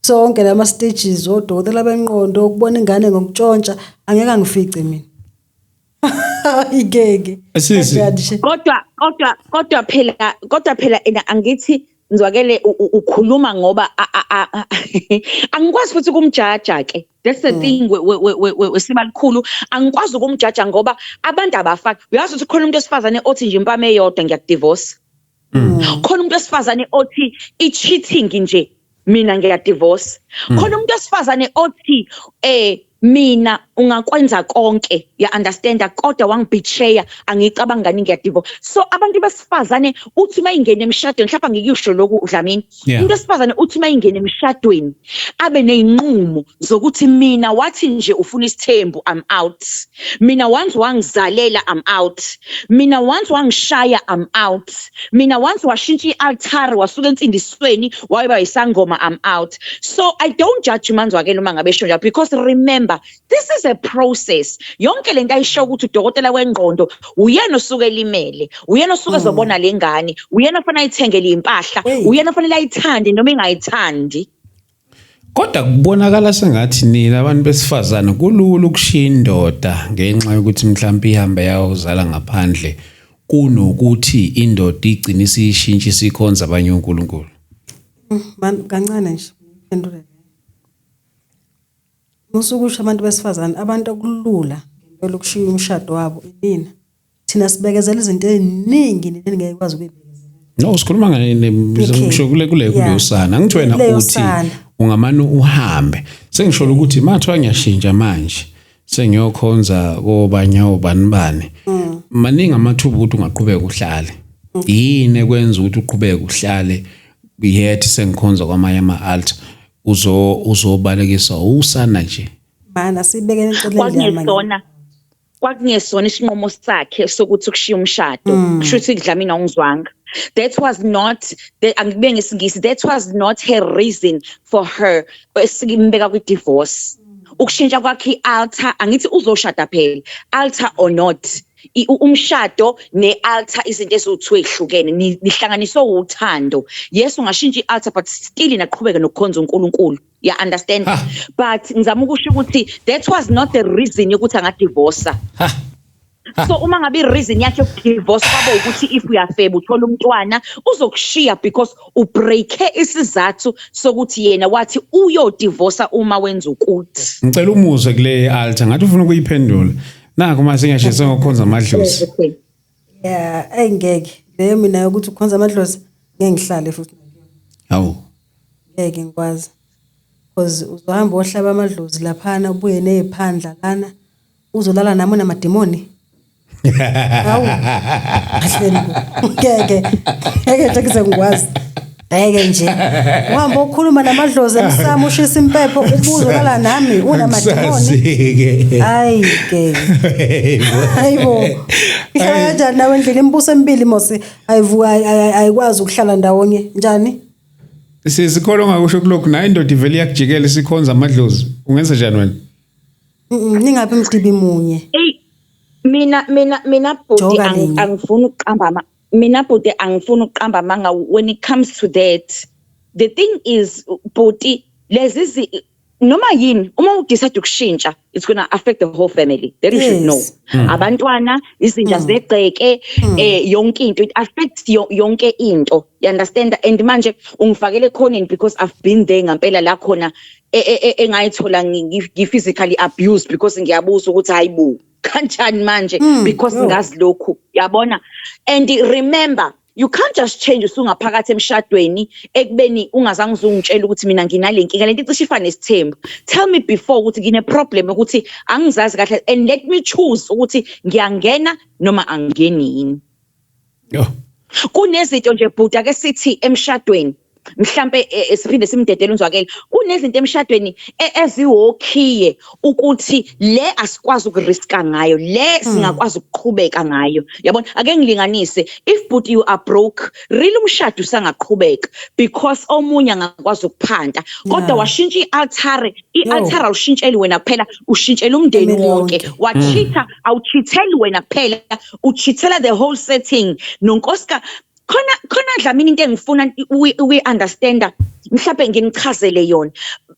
Sonke lama stages odokotela bengqondo ukubona ingane ngokutshontsha angeke angifice mina. Igege. Kodwa phela angithi ngizwakele ukhuluma ngoba angikwazi futhi ukumjaja ke. That's the thing wesibalikhulu angikwazi ukumjaja ngoba abantu abafaki. Uyazi ukuthi khona umuntu esifazane othi nje impama eyodwa ngiyakudivorce. Khona umuntu esifazane othi i-cheating nje mina ngiyadivorce. Khona umuntu esifazane othi mina ungakwenza konke ya understand kodwa wangibetray angicabanga ngani ngiyadivorce. So abantu besifazane uthi mayingena emshadweni mhlawumbe ngikuyisho lokhu Dlamini. Umuntu esifazane uthi mayingena emshadweni abe nezinqumo zokuthi mina wathi nje ufuna isithembu I'm out. Mina once wangizalela I'm out. Mina once wangishaya I'm out. Mina once washintsha ialtar wasuka ensindisweni wayeba isangoma I'm out. So I don't judge umanzwakela uma ngabe shonja because remember this is a process. Yonke lento ayisho ukuthi udokotela wengqondo uyena osuke elimele, uyena osuke ezobona lengane, uyena ofanele ayithengele impahla, uyena ofanele ayithande noma engayithandi. Kodwa kubonakala sengathi nina abantu besifazana kulula ukushiya indoda ngenxa yokuthi mhlawumbe ihamba yawuzala ngaphandle kunokuthi indoda igcina isishintsha isikhonza abanye uNkulunkulu. Kancane nje iphendule. Musukusho abantu besifazane abantu okulula ngempela ukushiya umshado wabo inina. Thina sibekezela izinto eziningi nini ngeke kwazi ukuyibekezela. No, sikhuluma ngisho kuleyo sana. Angithi wena uthi ungamane uhambe. Sengisho ukuthi mathiwa ngiyashintsha manje. Sengiyokhonza obani. Maningi amathuba ukuthi ungaqhubeka uhlale. Yini ekwenza ukuthi uqhubeke uhlale yethi sengikhonza kwamanye ama-altar uzobalekisa usana nje. Mana sibekene eceleni kwakungesona isinqumo sakhe sokuthi ukushiya umshado kusho ukuthi Dlamini awungizwanga. That was not angibe ngesingisi, that was not her reason for her esimbeka kwi-divorce. Ukushintsha kwakhe i-altar angithi uzoshada phela altar or not. Umshado ne-altar izinto ezothiwe ehlukene nihlanganiswa uthando. Yes ungashintsha i-altar but still naqhubeka nokukhonza uNkulunkulu. You understand? But ngizama ukusho ukuthi that was not the reason yokuthi angadivorce. So uma ngabe i-reason yakhe yokudivorce kwaba ukuthi if uyafeba uthola umntwana uzokushiya because ubreake isizathu sokuthi yena wathi uyodivorce uma wenza ukuthi. Ngicela umuzwe kule altar ngathi ufuna ukuyiphendula. Naku mase ngiyashisa ngokukhonza amadlozi. Yeah, engeke. Leyo mina ukuthi ukhonza amadlozi ngeke ngihlale futhi. Hawu. Ngeke ngikwazi. Because uzohamba ohlaba amadlozi laphana ubuye neziphandla lana uzolala nami namademoni. Hawu. Ahleni. Ngeke nje ngikwazi. Ngeke nje. Uhamba ukhuluma namadlozi emsamo ushisa impepho ubuzolala nami unamademoni. Hayi ke. Hayibo. Ihlala nawe endlini imbuso emibili mose ayikwazi ukuhlala ndawonye njani? Sikholo ngakusho kulokhu nayo indoda ivele yakujikela sikhonza amadlozi. Ungenza njani wena? Ningabe mdibi munye. Mina bhuti angifuni ukuqamba bhuti angifuni ukuqamba manga when it comes to that. The thing is bhuti lezi noma yini uma udecide ukushintsha it's going to affect the whole family. That you should know. Abantwana izinja zegceke yonke into it affects yonke into. You understand? And manje ungifakele khoneni because I've been there ngempela la khona engayithola ngi-physically abused because ngiyabuza ukuthi hayibo kanjani manje because ngazi lokhu yabona. And remember you can't just change usungaphakathi emshadweni ekubeni ungazange uzungitshela ukuthi mina nginale nkinga lento icishe ifane nesithembu. Tell me before ukuthi ngine problem ukuthi angizazi kahle and let me choose ukuthi ngiyangena noma angingeni yini. Kunezinto nje bhuti ake sithi emshadweni mhlambe siphinde simdedele unzwakele kunezinto emshadweni eziwokhiye ukuthi le asikwazi ukuriska ngayo le singakwazi ukuqhubeka ngayo yabona ake ngilinganise if but you are broke really umshado usangaqhubeka because omunye angakwazi ukuphanda kodwa washintsha i-altar awushintsheli wena kuphela ushintshela umndeni wonke wachitha awuchitheli wena kuphela uchithela the whole setting nonkosika khona Dlamini into engifuna we understand mhlawumbe nginichazele yona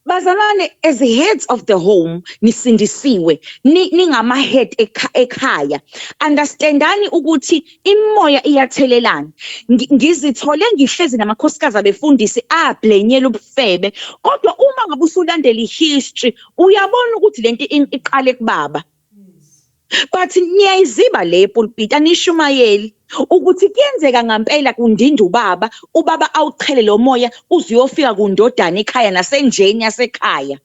bazalwane as heads of the home nisindisiwe ningama head ekhaya understandani ukuthi imoya iyathelelana ngizithole ngihlezi namakhosikazi abefundisi ablenyela ubufebe kodwa uma ngabe usulandela ihistory uyabona ukuthi lento iqale kubaba but niyayiziba le pulpit anishumayeli ukuthi kuyenzeka ngempela kundinda ubaba awuchele lo moya uzuyofika kundodana ekhaya nasenjeni yasekhaya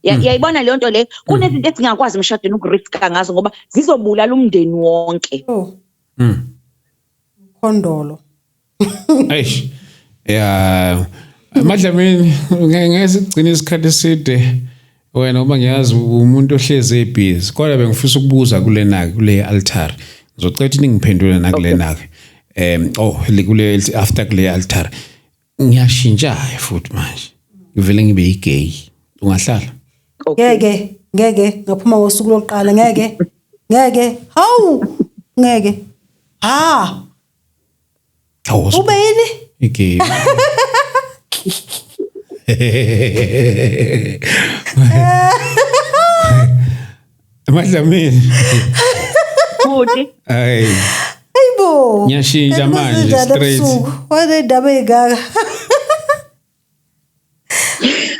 yayibona le nto le kunezinto ezingakwazi emshadweni ukuriska ngazo ngoba zizobulala umndeni wonke khondolo eish yeah Madlamini ngeke sigcine isikhathi eside wena uma ngiyazi umuntu ohleze ebhizi kodwa bengifisa ukubuza kule altar ngizocela ningiphendule nakule kule after kule altar ngiyashintsha futhi manje ngivele ngibe igay ungahlala ngeke ngaphuma ngosuku lokuqala ngeke hawu ngeke ube yini igay Madlamini Bhuti hayibo ngiyashintsha manje straight wale ndaba egaka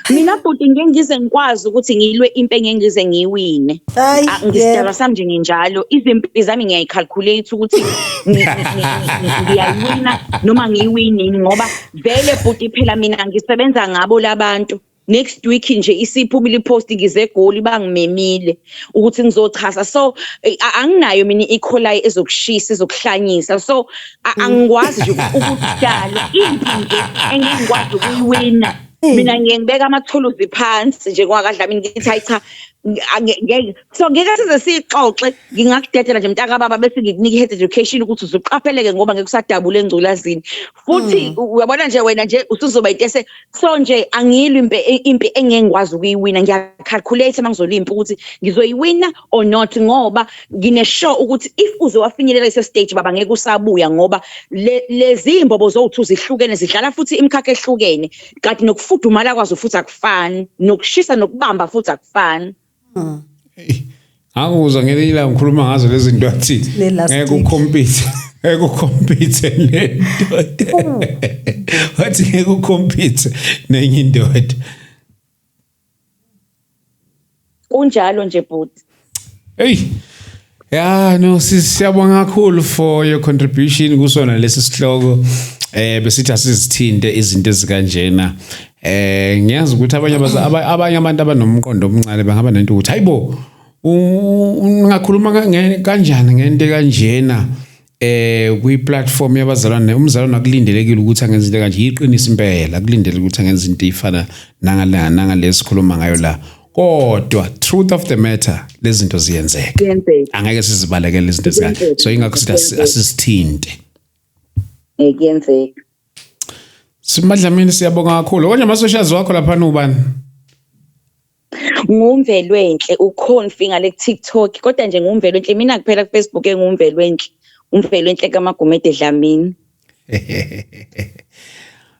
mina futhi ngeke ngize ngikwazi ukuthi ngilwe impi engeke ngize ngiyiwine. Ngisidalwa sami nje nginjalo, izimpi zami ngiyayicalculate ukuthi ngiyayiwina noma ngiyiwini ngoba vele futhi phela mina ngisebenza ngabo labantu. Next week nje isiphumile ipost ngize egoli bangimemile ukuthi ngizochaza, so anginayo mina iColi ezokushisa ezokuhlanyisa, so angikwazi nje ukudala impi nje engikwazi ukuyiwina. Mina ngiyengibeka amathuluzi phansi nje kwakadlamini ngithi hayi cha so ngeke size sixoxe, ngingakudedela nje mntaka baba bese ngikunika health education ukuthi uzuqapheleke ngoba ngekusadabula engculazini futhi uyabona nje wena nje usuzoba intese, so nje angilwi impi engeke ngikwazi ukuyiwina. Ngiyacalculate mangizolimpa ukuthi ngizoyiwina or not ngoba ngine sure ukuthi if uzowafinyelela leso stage baba ngeke usabuya ngoba lezi imbobo zowuthu zihlukene zidlala futhi imikhakha ehlukene, kanti nokufudumala kwazo futhi akufani, nokushisa nokubamba futhi akufani. Anguzwa ngelela ngikhuluma ngazo lezi zinto athi ngeke ucompete nendoda. Wathi ngeke ucompete nenye indoda. Kunjalo nje bhuti. Yeah, no, siyabonga kakhulu for your contribution kusona lesi sihloko. Besithi asizithinte izinto ezikanjena. Ngiyazi ukuthi abanye abantu abanomqondo omncane bangaba nento ukuthi hayibo ungakhuluma kanjani ngento kanjena kwi platform yabazalwane. Umzalwane akulindelekile ukuthi angenze into kanje, yiqinisa impela akulindelekile ukuthi angenze into efana nangalesikhuluma ngayo la. Kodwa truth of the matter lezi zinto ziyenzeka, angeke sizibalekele lezi zinto zikanje, so ingakho sithi asisithinte kuyenzeka. Simadlamini siyabonga kakhulu. Konje ama-socials wakho lapha ubani? Ngumvelwenhle uConfi ngale TikTok, kodwa nje ngumvelwenhle mina kuphela kuFacebook engumvelwenhle, umvelwenhle kaMagumede Dlamini.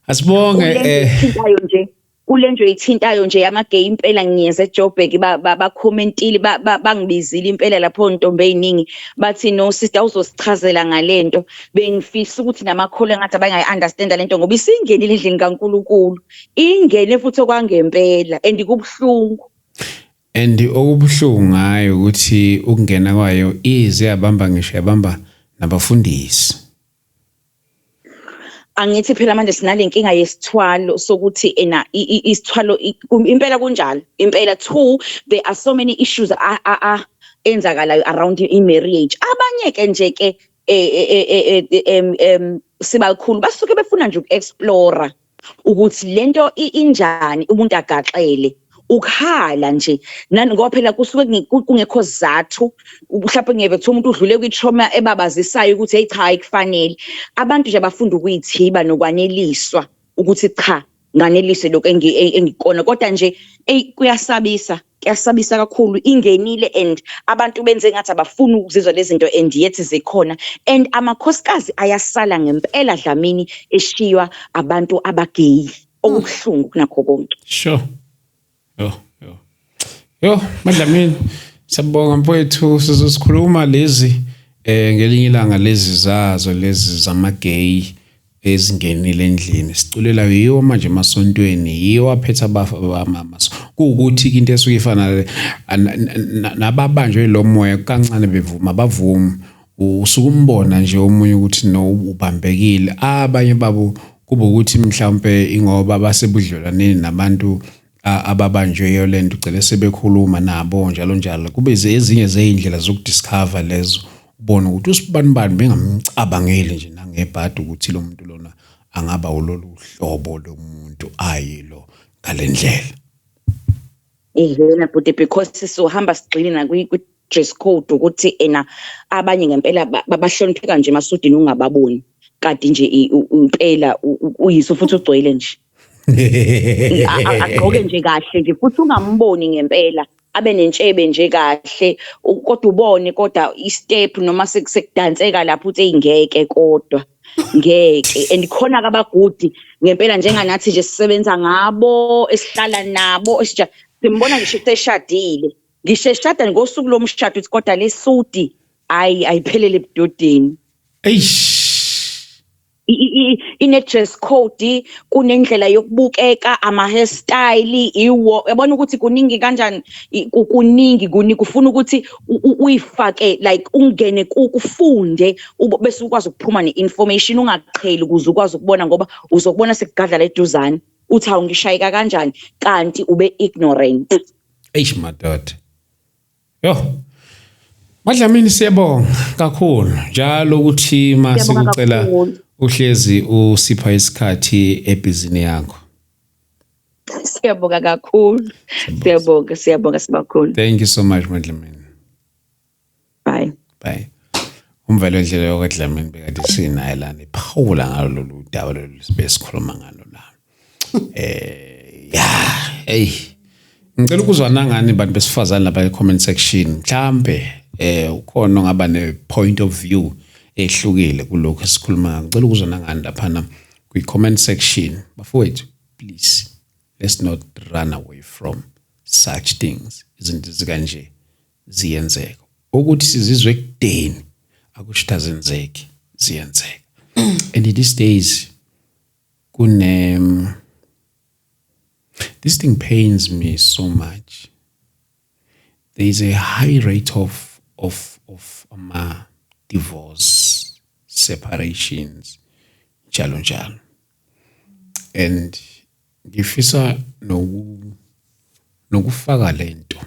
Asibonge kule nje ithintayo nje yama-gay impela ngiyeze eJoburg ba-commentile bangibizile impela lapho ntombe eziningi bathi no sister uzosichazela ngalento. Bengifisa ukuthi namakholo engathi abangayi-understand lento ngoba isingenile endlini kaNkulunkulu, ingene futhi okwangempela and kubuhlungu. And okubuhlungu ngayo ukuthi ukungena kwayo ize yabamba ngisho yabamba nabafundisi. Angithi phela manje sinalenkinga yesithwalo sokuthi isithwalo impela kunjalo impela. Two, there are so many issues enzakalayo around marriage. Abanye ke nje ke sibakhulu basuke befuna nje uku-explore ukuthi lento injani umuntu agaxele ukhala nje ngoba phela kusuke kungekho sizathu mhlawumbe ngeke kuthi umuntu udlule kwi-trauma ebabazisayo ukuthi hey cha ayikufanele. Abantu nje bafunda ukuyithiba nokwaneliswa ukuthi cha nganelise lokho engikona, kodwa nje kuyasabisa kakhulu ingenile and abantu benze ngathi abafuna ukuzizwa lezi zinto and yet zikhona, and amakhosikazi ayasala ngempela Dlamini eshiywa abantu abageyi okubuhlungu nakho konke. Sure. Yo Madlamini siyabonga mfowethu, sizosikhuluma lezi ngelinye ilanga lezi zamagay ezingenile endlini siculela yiwo manje emasontweni, yiwo aphethe abafamaso kuukuthi into esuke ifana nababanjwe lo moya kancane bevuma bavuma usukumbona nje omunye ukuthi no ubambekile. Abanye babo kuba ukuthi mhlawumbe ingoba basebudlelwaneni nabantu ababanjweyo lento ugcine sebekhuluma nabo njalo kube ezinye zeindlela zokudiscover lezo, ubona ukuthi usibani bengamcabangeli nje nangebhadi ukuthi lo muntu lona angaba ulolu hlobo lomuntu ayilo ngalendlela. Yena but because sizohamba sigxilina kwi-dress code ukuthi abanye ngempela bahlonipheka nje emasodini ungababoni, kanti nje impela uyiso futhi ugcwele nje. Agqoke nje kahle nje futhi ungamboni ngempela abe nentshebe nje kahle kodwa ubone kodwa i-step noma sekudanseka lapho uthi ingeke kodwa ngeke. And khona kabagudi ngempela njenganathi nje sisebenza ngabo esihlala nabo simbona ngisho seshadile ngisheshada ngosuku lomshado uthi kodwa lesudi ayiphelele ebudodeni. ine-dress code, kunendlela yokubukeka, ama-hairstyle, yabona ukuthi kuningi kanjani, kuningi kufuna ukuthi uyifake like ungene kufunde bese ukwazi ukuphuma ne-information, ungaqheli ukuze ukwazi ukubona ngoba uzokubona sekugadla leduzane uthi hawu ngishayeka kanjani kanti ube ignorant. Eish madoda. Yo. Madlamini siyabonga kakhulu njalo ukuthi mase kucela uhlezi usipha isikhathi ebhizinisi yakho. Siyabonga kakhulu. Siyabonga sibakhulu. Thank you so much Madlamini. Bye. Umvelo ndlela yokuDlamini bekade sinaye lana iphawula ngalo lolu daba lolu besikhuluma ngalo la. Ngicela ukuzwa nangani bantu besifazana lapha e-comment section mhlambe ukhona ngaba ne-point of view ehlukile kulokho esikhuluma. Ngicela ukuzwa nangani lapha kwi-comment section. Bafowethu, please let's not run away from such things. Izinto zikanje ziyenzeka. Ukuthi sizizwe ekudeni akusho ukuthi azenzeki, ziyenzeka. And in these days this thing pains me so much. There is a high rate of divorce, separations, njalo. And ngifisa nokufaka lento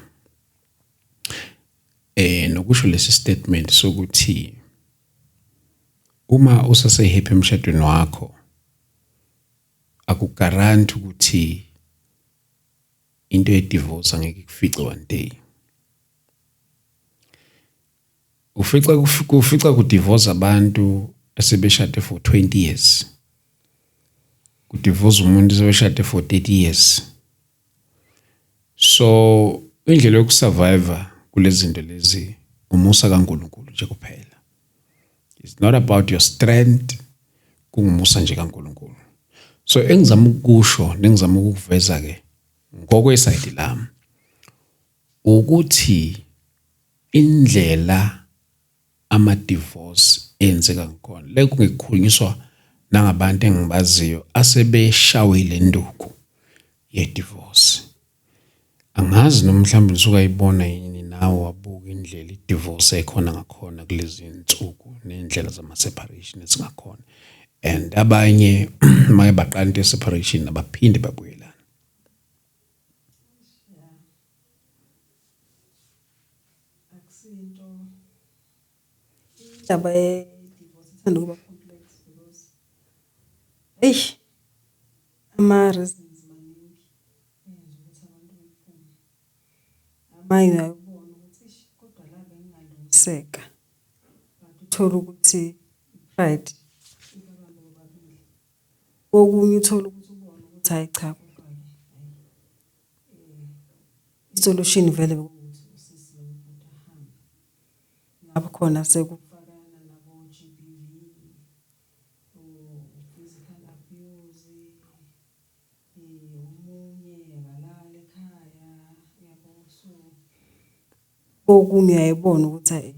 nokusho lesi statement sokuthi uma usase happy emshadweni wakho akuguarantee ukuthi into ye-divorce angeke ikufice one day. Kufica ku-divorce abantu asebeshade for 20 years. Ku-divorce umuntu asebeshade for 30 years. So indlela yokusurvive kulezi zinto lezi umusa kaNkulunkulu nje kuphela. It's not about your strength, kungumusa nje kaNkulunkulu. So engizama ukusho nengizama ukuveza ke ngokwesayidi lami ukuthi indlela ama-divorce enzeka ngakhona le kungekukhulunyiswa nangabantu engibaziyo asebeshawile induku ye-divorce. Angazi noma mhlawumbe usuka ibona yini nawe wabuka indlela i-divorce ekhona ngakhona kulezi insuku nendlela zama-separation ezingakhona. And abanye maye baqala into separation abaphinde babuyelana. Indaba ye-divorce ithanda ukuba complex because ama-reasons maningi ukuthi abantu bephume. Amanye uyabona ukuthi kodwa la bengalungiseka. Kanti uthola ukuthi pride ibabantu bobabili. Okunye uthola ukuthi ubona ukuthi hayi cha kodwa isolution vele ukuthi usisi nomuntu ahambe. Lapho khona sekufakana nabo GBV, physical abuse, umunye abalala ekhaya, yabo so okunye uyayibona ukuthi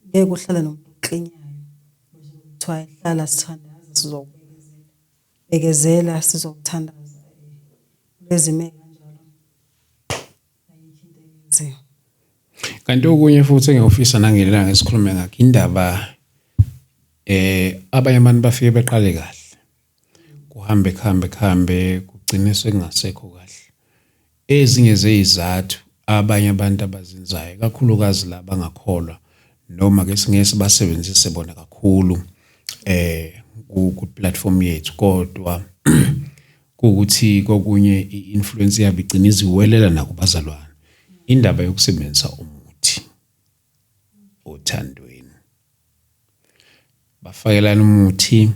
ngeke uhlala nomuntu oklinyayo. Bese kuthiwa ihlala sithandaza sizokubekezela. Bekezela sizokuthandaza lezi meke kanjalo. Ayikho into eyenziwa. Kanti okunye futhi engiyofisa nangelela ngesikhulume ngakho indaba abanye abantu bafike beqale kahle. Kuhambe kugcine sekungasekho kahle. Ezinye zezizathu abanye abantu abazenzayo kakhulukazi laba bangakholwa noma ke singese basebenzise bona kakhulu ku platform yethu kodwa ukuthi kokunye i-influence yabo igcina iziwelela nakubazalwane. Indaba yokusebenzisa umuthi othandweni. Bafakelana umuthi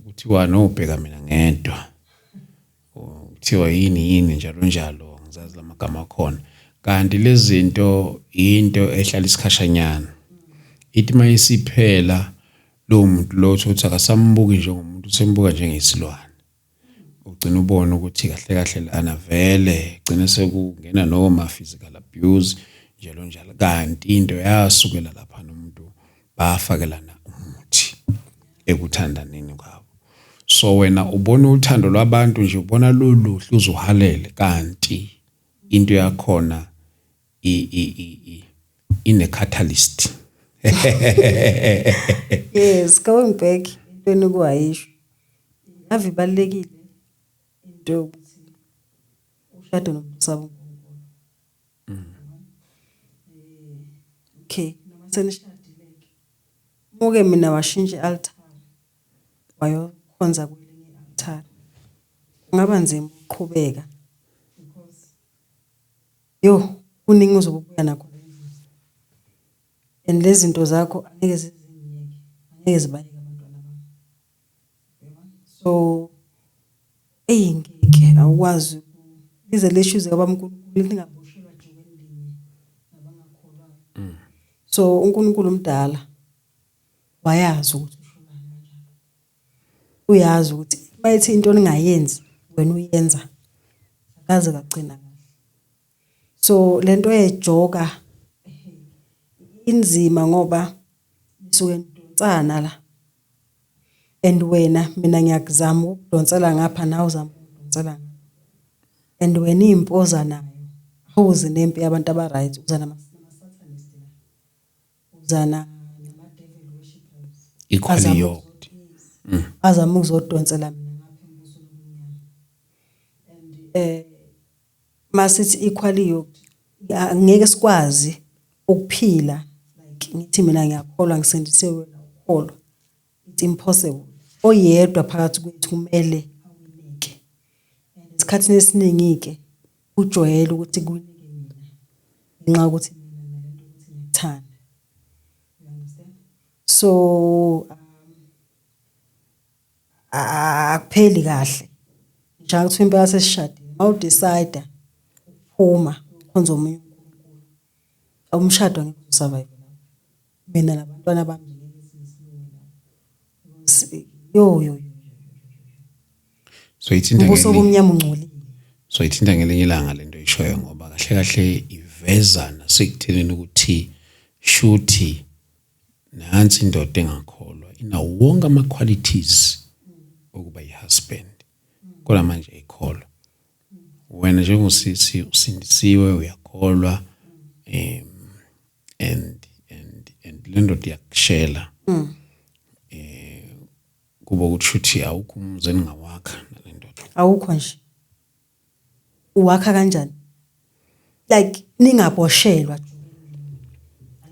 kuthiwa nobheka mina ngedwa. Kuthiwa yini njalo ngizazi lamagama akhona. Kanti lezi zinto into ehlala isikhashanyana. Ithi mayisiphela lo muntu lo uthi akasambuki njengomuntu usembuka njengesilwane. Ugcina ubona ukuthi kahle lana vele gcina sekungena noma physical abuse njalo kanti into yasukela lapha nomuntu bafakelana umuthi ekuthandaneni kwabo. So wena ubona uthando lwabantu nje ubona loluhle uzuhalele kanti into yakhona ine catalyst. Yes, going back into kuwayisho. Ave ibalekile into yokuthi ushade nomuntu sabo uNkulunkulu. Okay, noma senishadile ke. Muke mina washintsha altar. Wayokhonza kwelinye altar. Kungaba nzima ukuqhubeka because kuningi uzobuya nakho. And lezi zinto zakho angeke zizingiyeke, angeke zibayeke abantwana bami. So ngeke awukwazi ize le issues kaBaMkhulu lingaboshelwa jokweni linye nabangakholwa. So uNkulunkulu umdala wayazi ukuthi ushonani kanjalo. Uyazi ukuthi mayithi into ningayenzi wena uyenza akaze kagcina kahle. So lento ejoka inzima ngoba nisuke nidonsana la and mina ngiyakuzama ukudonsela ngapha nawe uzama ukudonsela ngapha and wena impoza nayo awuze nempi yabantu abaright uzana nama-satanist la uzana nama-devil worshippers equally yoked azama ukuzodonsela mina ngapha embusweni omnyama and masithi equally yoked angeke sikwazi ukuphila like ngithi mina ngiyakholwa ngisindise wena ukholwa it's impossible oyedwa phakathi kwethu kumele awinike and isikhathini esiningi ke ujwayele ukuthi kuwinike mina ngenxa ukuthi mina nalento ukuthi ngikuthanda. You understand? So akupheli kahle njalo ukuthi impela sesishadile awudecide ukuphuma ukhonza omunye uNkulunkulu umshado angeke usurvive mina nabantwana bami ngeke sisilungela so ithinta ngobuso bomnyama ungcolile. So ithinta ngelinye ilanga lento ishoyo ngoba kahle kahle iveza nasekutheleni ukuthi shuthi nansi indoda engakholwa inawo wonke ama qualities ukuba ihusband kodwa manje ayikholwa. Wena njengosisi usindisiwe uyakholwa and lento diyakushela kuba ukuthi shuthi awukho umuzi engawakha nalento Awukho nje uwakha kanjani like ningaboshelwa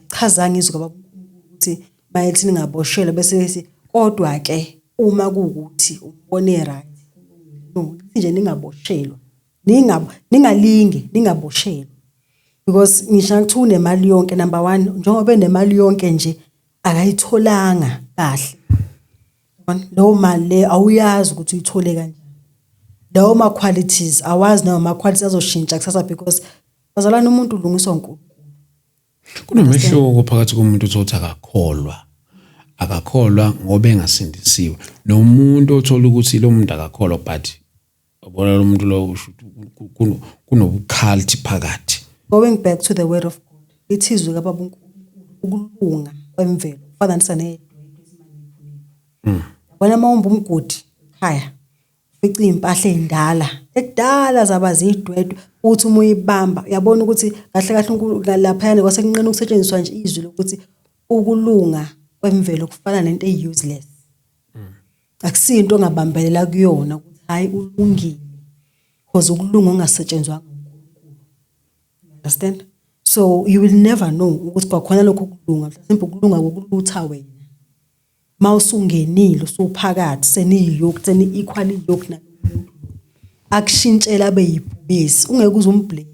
chazanga izwi ukuthi mayithi ningaboshelwa bese kodwa ke uma kuukuthi umbone right no nje ningaboshelwa ningalinge ningaboshelwa because ngisho ukuthi unemali yonke number 1 njengoba enemali yonke nje akayitholanga kahle lo mali le awuyazi ukuthi uyithole kanjani lawo ma qualities awazi nawo ma qualities azoshintsha kusasa because bazalana umuntu ulungiswa uNkulunkulu. Kunomehluko phakathi komuntu othi akakholwa ngoba engasindisiwe nomuntu othola ukuthi lo muntu akakholwa but ubona lo muntu lo kunobukhalithi phakathi. Going back to the word of God ithizwe kaBaba uNkulunkulu ukulunga kwemvelo kufananisa nedwethu ezimanipuleni. Wena mawumba umgodi ekhaya fica impahla endala ekudala zaba zidwedwe uthi uma uyibamba uyabona ukuthi kahle kahle uNkulunkulu lapha kwase kunqena ukusetshenziswa nje izwi lokuthi ukulunga kwemvelo kufana nento useless. Akusinto ongabambelela kuyona ukuthi hayi ulungile because ukulunga ungasetshenzwa uNkulunkulu. Understand? So you will never know ukuthi kwakhona lokho kulunga mhlawumbe ukulunga kokulutha wena mawusungenile usuphakathi seniyiyokho seni equally yokho namuntu akushintshela beyibhubesi ungeke uze umblame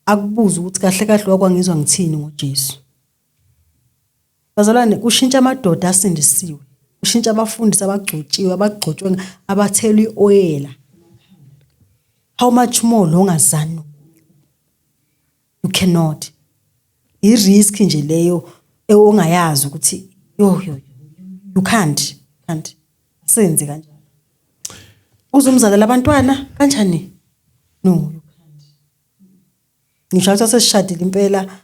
akubuza ukuthi kahle kahle wakwangizwa ngithini ngoJesu. Bazalwane kushintsha amadoda asindisiwe kushintsha abafundisi abagcotshiwe abagcotshwe abathela ioyela how much more lo ongazani you cannot i-risk nje leyo ongayazi ukuthi you can't senze kanjalo uzumzalela abantwana kanjani no you can't ngisho ukuthi sesishadile impela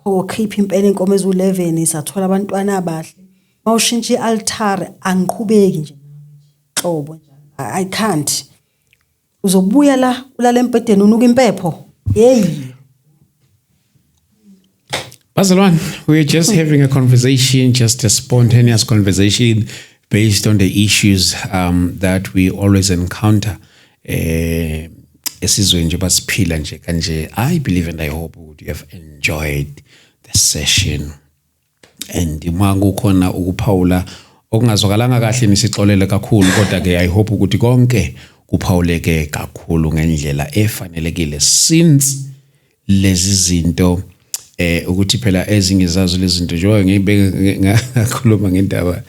wakhipha impela inkomo ezu11 isathola abantwana abahle mawushintsha i-altare angiqhubeki nje hlobo njalo I can't uzobuya la ulala empedeni unuka impepho hey. Bazalwane, we're just having a conversation, just a spontaneous conversation based on the issues that we always encounter. Esizweni nje basiphila nje kanje. I believe and I hope you have enjoyed the session. And imangu khona ukuphawula okungazwakalanga kahle nisixolele kakhulu kodwa ke I hope ukuthi konke kuphawuleke kakhulu ngendlela efanelekile since lezi zinto ukuthi phela ezingizazo lezi zinto njengoba ngibeke ngakhuluma ngendaba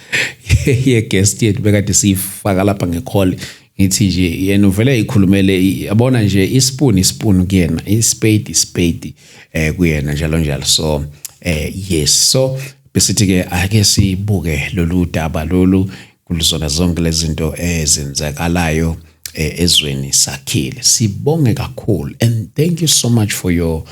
ye guest yethu bekade sifaka lapha ngecall ngithi nje yena uvele ikhulumele yabona nje ispoon kuyena ispade kuyena njalo so yes so besithi ke ake sibuke lolu daba lolu kulizona zonke lezi zinto ezenzakalayo ezweni sakhile. Sibonge kakhulu and thank you so much for your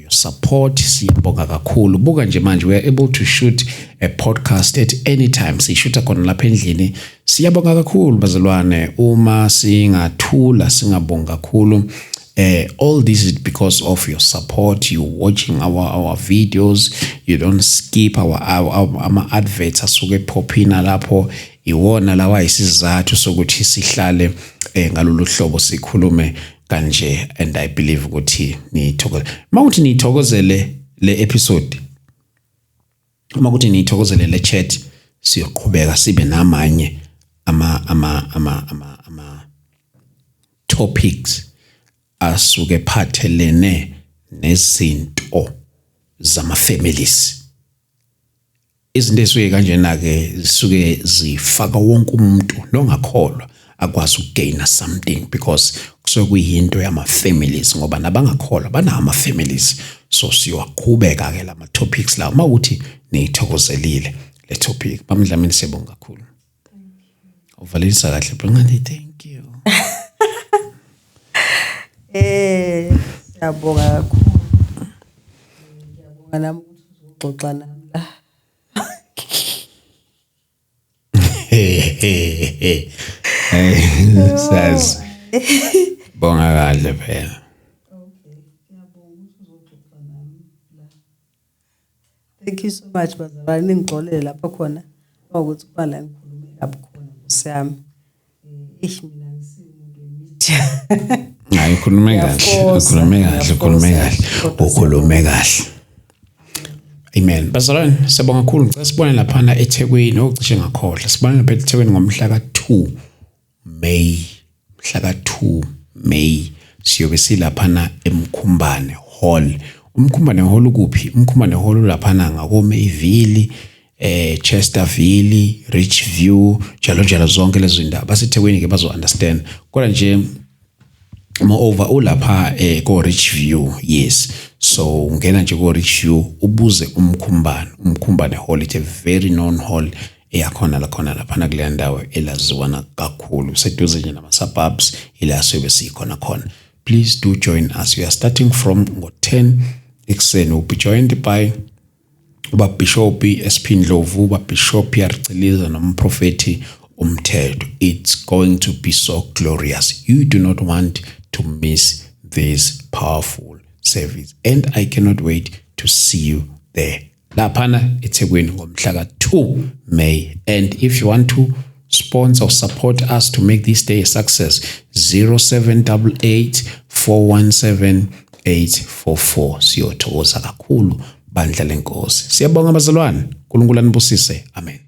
support. Siyabonga kakhulu. Buka nje manje we are able to shoot a podcast at any time. Sishoota khona lapha endlini. Siyabonga kakhulu bazalwane uma singathula singabonga kakhulu. All this is because of your support. You watching our videos. You don't skip our adverts asuke pophina lapho. Iwona lawa isizathu sokuthi sihlale ngalolu hlobo sikhulume kanje and I believe ukuthi nithokozele. Mawuthi nithokozele le episode. Mawuthi nithokozele le chat siyoqhubeka sibe namanye ama topics asuke phathelene nezinto zama families. Izinto esuke kanjena ke zisuke zifaka wonke umuntu nongakholwa akwazi ukugaina something because kusuke kuyinto yama families ngoba nabangakholwa bana ama families so siyaqhubeka ke lama topics la mawuthi nithokozelile le topic bamdlamini siyabonga kakhulu. Uvalisa kahle bengani thank you. Siyabonga kakhulu. Ngiyabonga nami ukuthi uzoxoxa nami la. Says bonga kahle phela. Okay, ngiyabonga ukuthi uzoxoxa nami la. Thank you so much bazalwane ngixolele lapha khona ukuthi kuba la ngikhulume lapho khona ngosiyami. Mina ngisimuntu wemedia. Hayi khulume kahle. Amen. Bazalwane siyabonga kakhulu ngicela sibone lapha eThekwini ocishe ngakhohle. Sibone lapha eThekwini ngomhla ka2 May. Mhla ka2 May siyobe silapha eMkhumbane Hall. Umkhumbane Hall ukuphi? Umkhumbane Hall lapha ngakoMayville, Chesterville, Richview, njalo zonke lezi zindawo. BaseThekwini ke bazo understand. Kodwa nje moreover ulapha ko Richview yes so ungena nje ko Richview ubuze umkhumbane hall. It's a very known hall eyakhona lapha kule ndawo elaziwana kakhulu seduze nje nama suburbs ila sobe sikhona khona. Please do join us. We are starting from 10 ekseni. We'll be joined by Bishop SP Ndlovu, Bishop Yarceliza nomprofeti Umthetho. It's going to be so glorious. You do not want to miss this powerful service and I cannot wait to see you there. Laphana eThekwini ngomhla ka2 May. And if you want to sponsor or support us to make this day a success, 0788 417 844. Siyothokoza kakhulu bandla lenkosi. Siyabonga bazalwane. uNkulunkulu anibusise. Amen.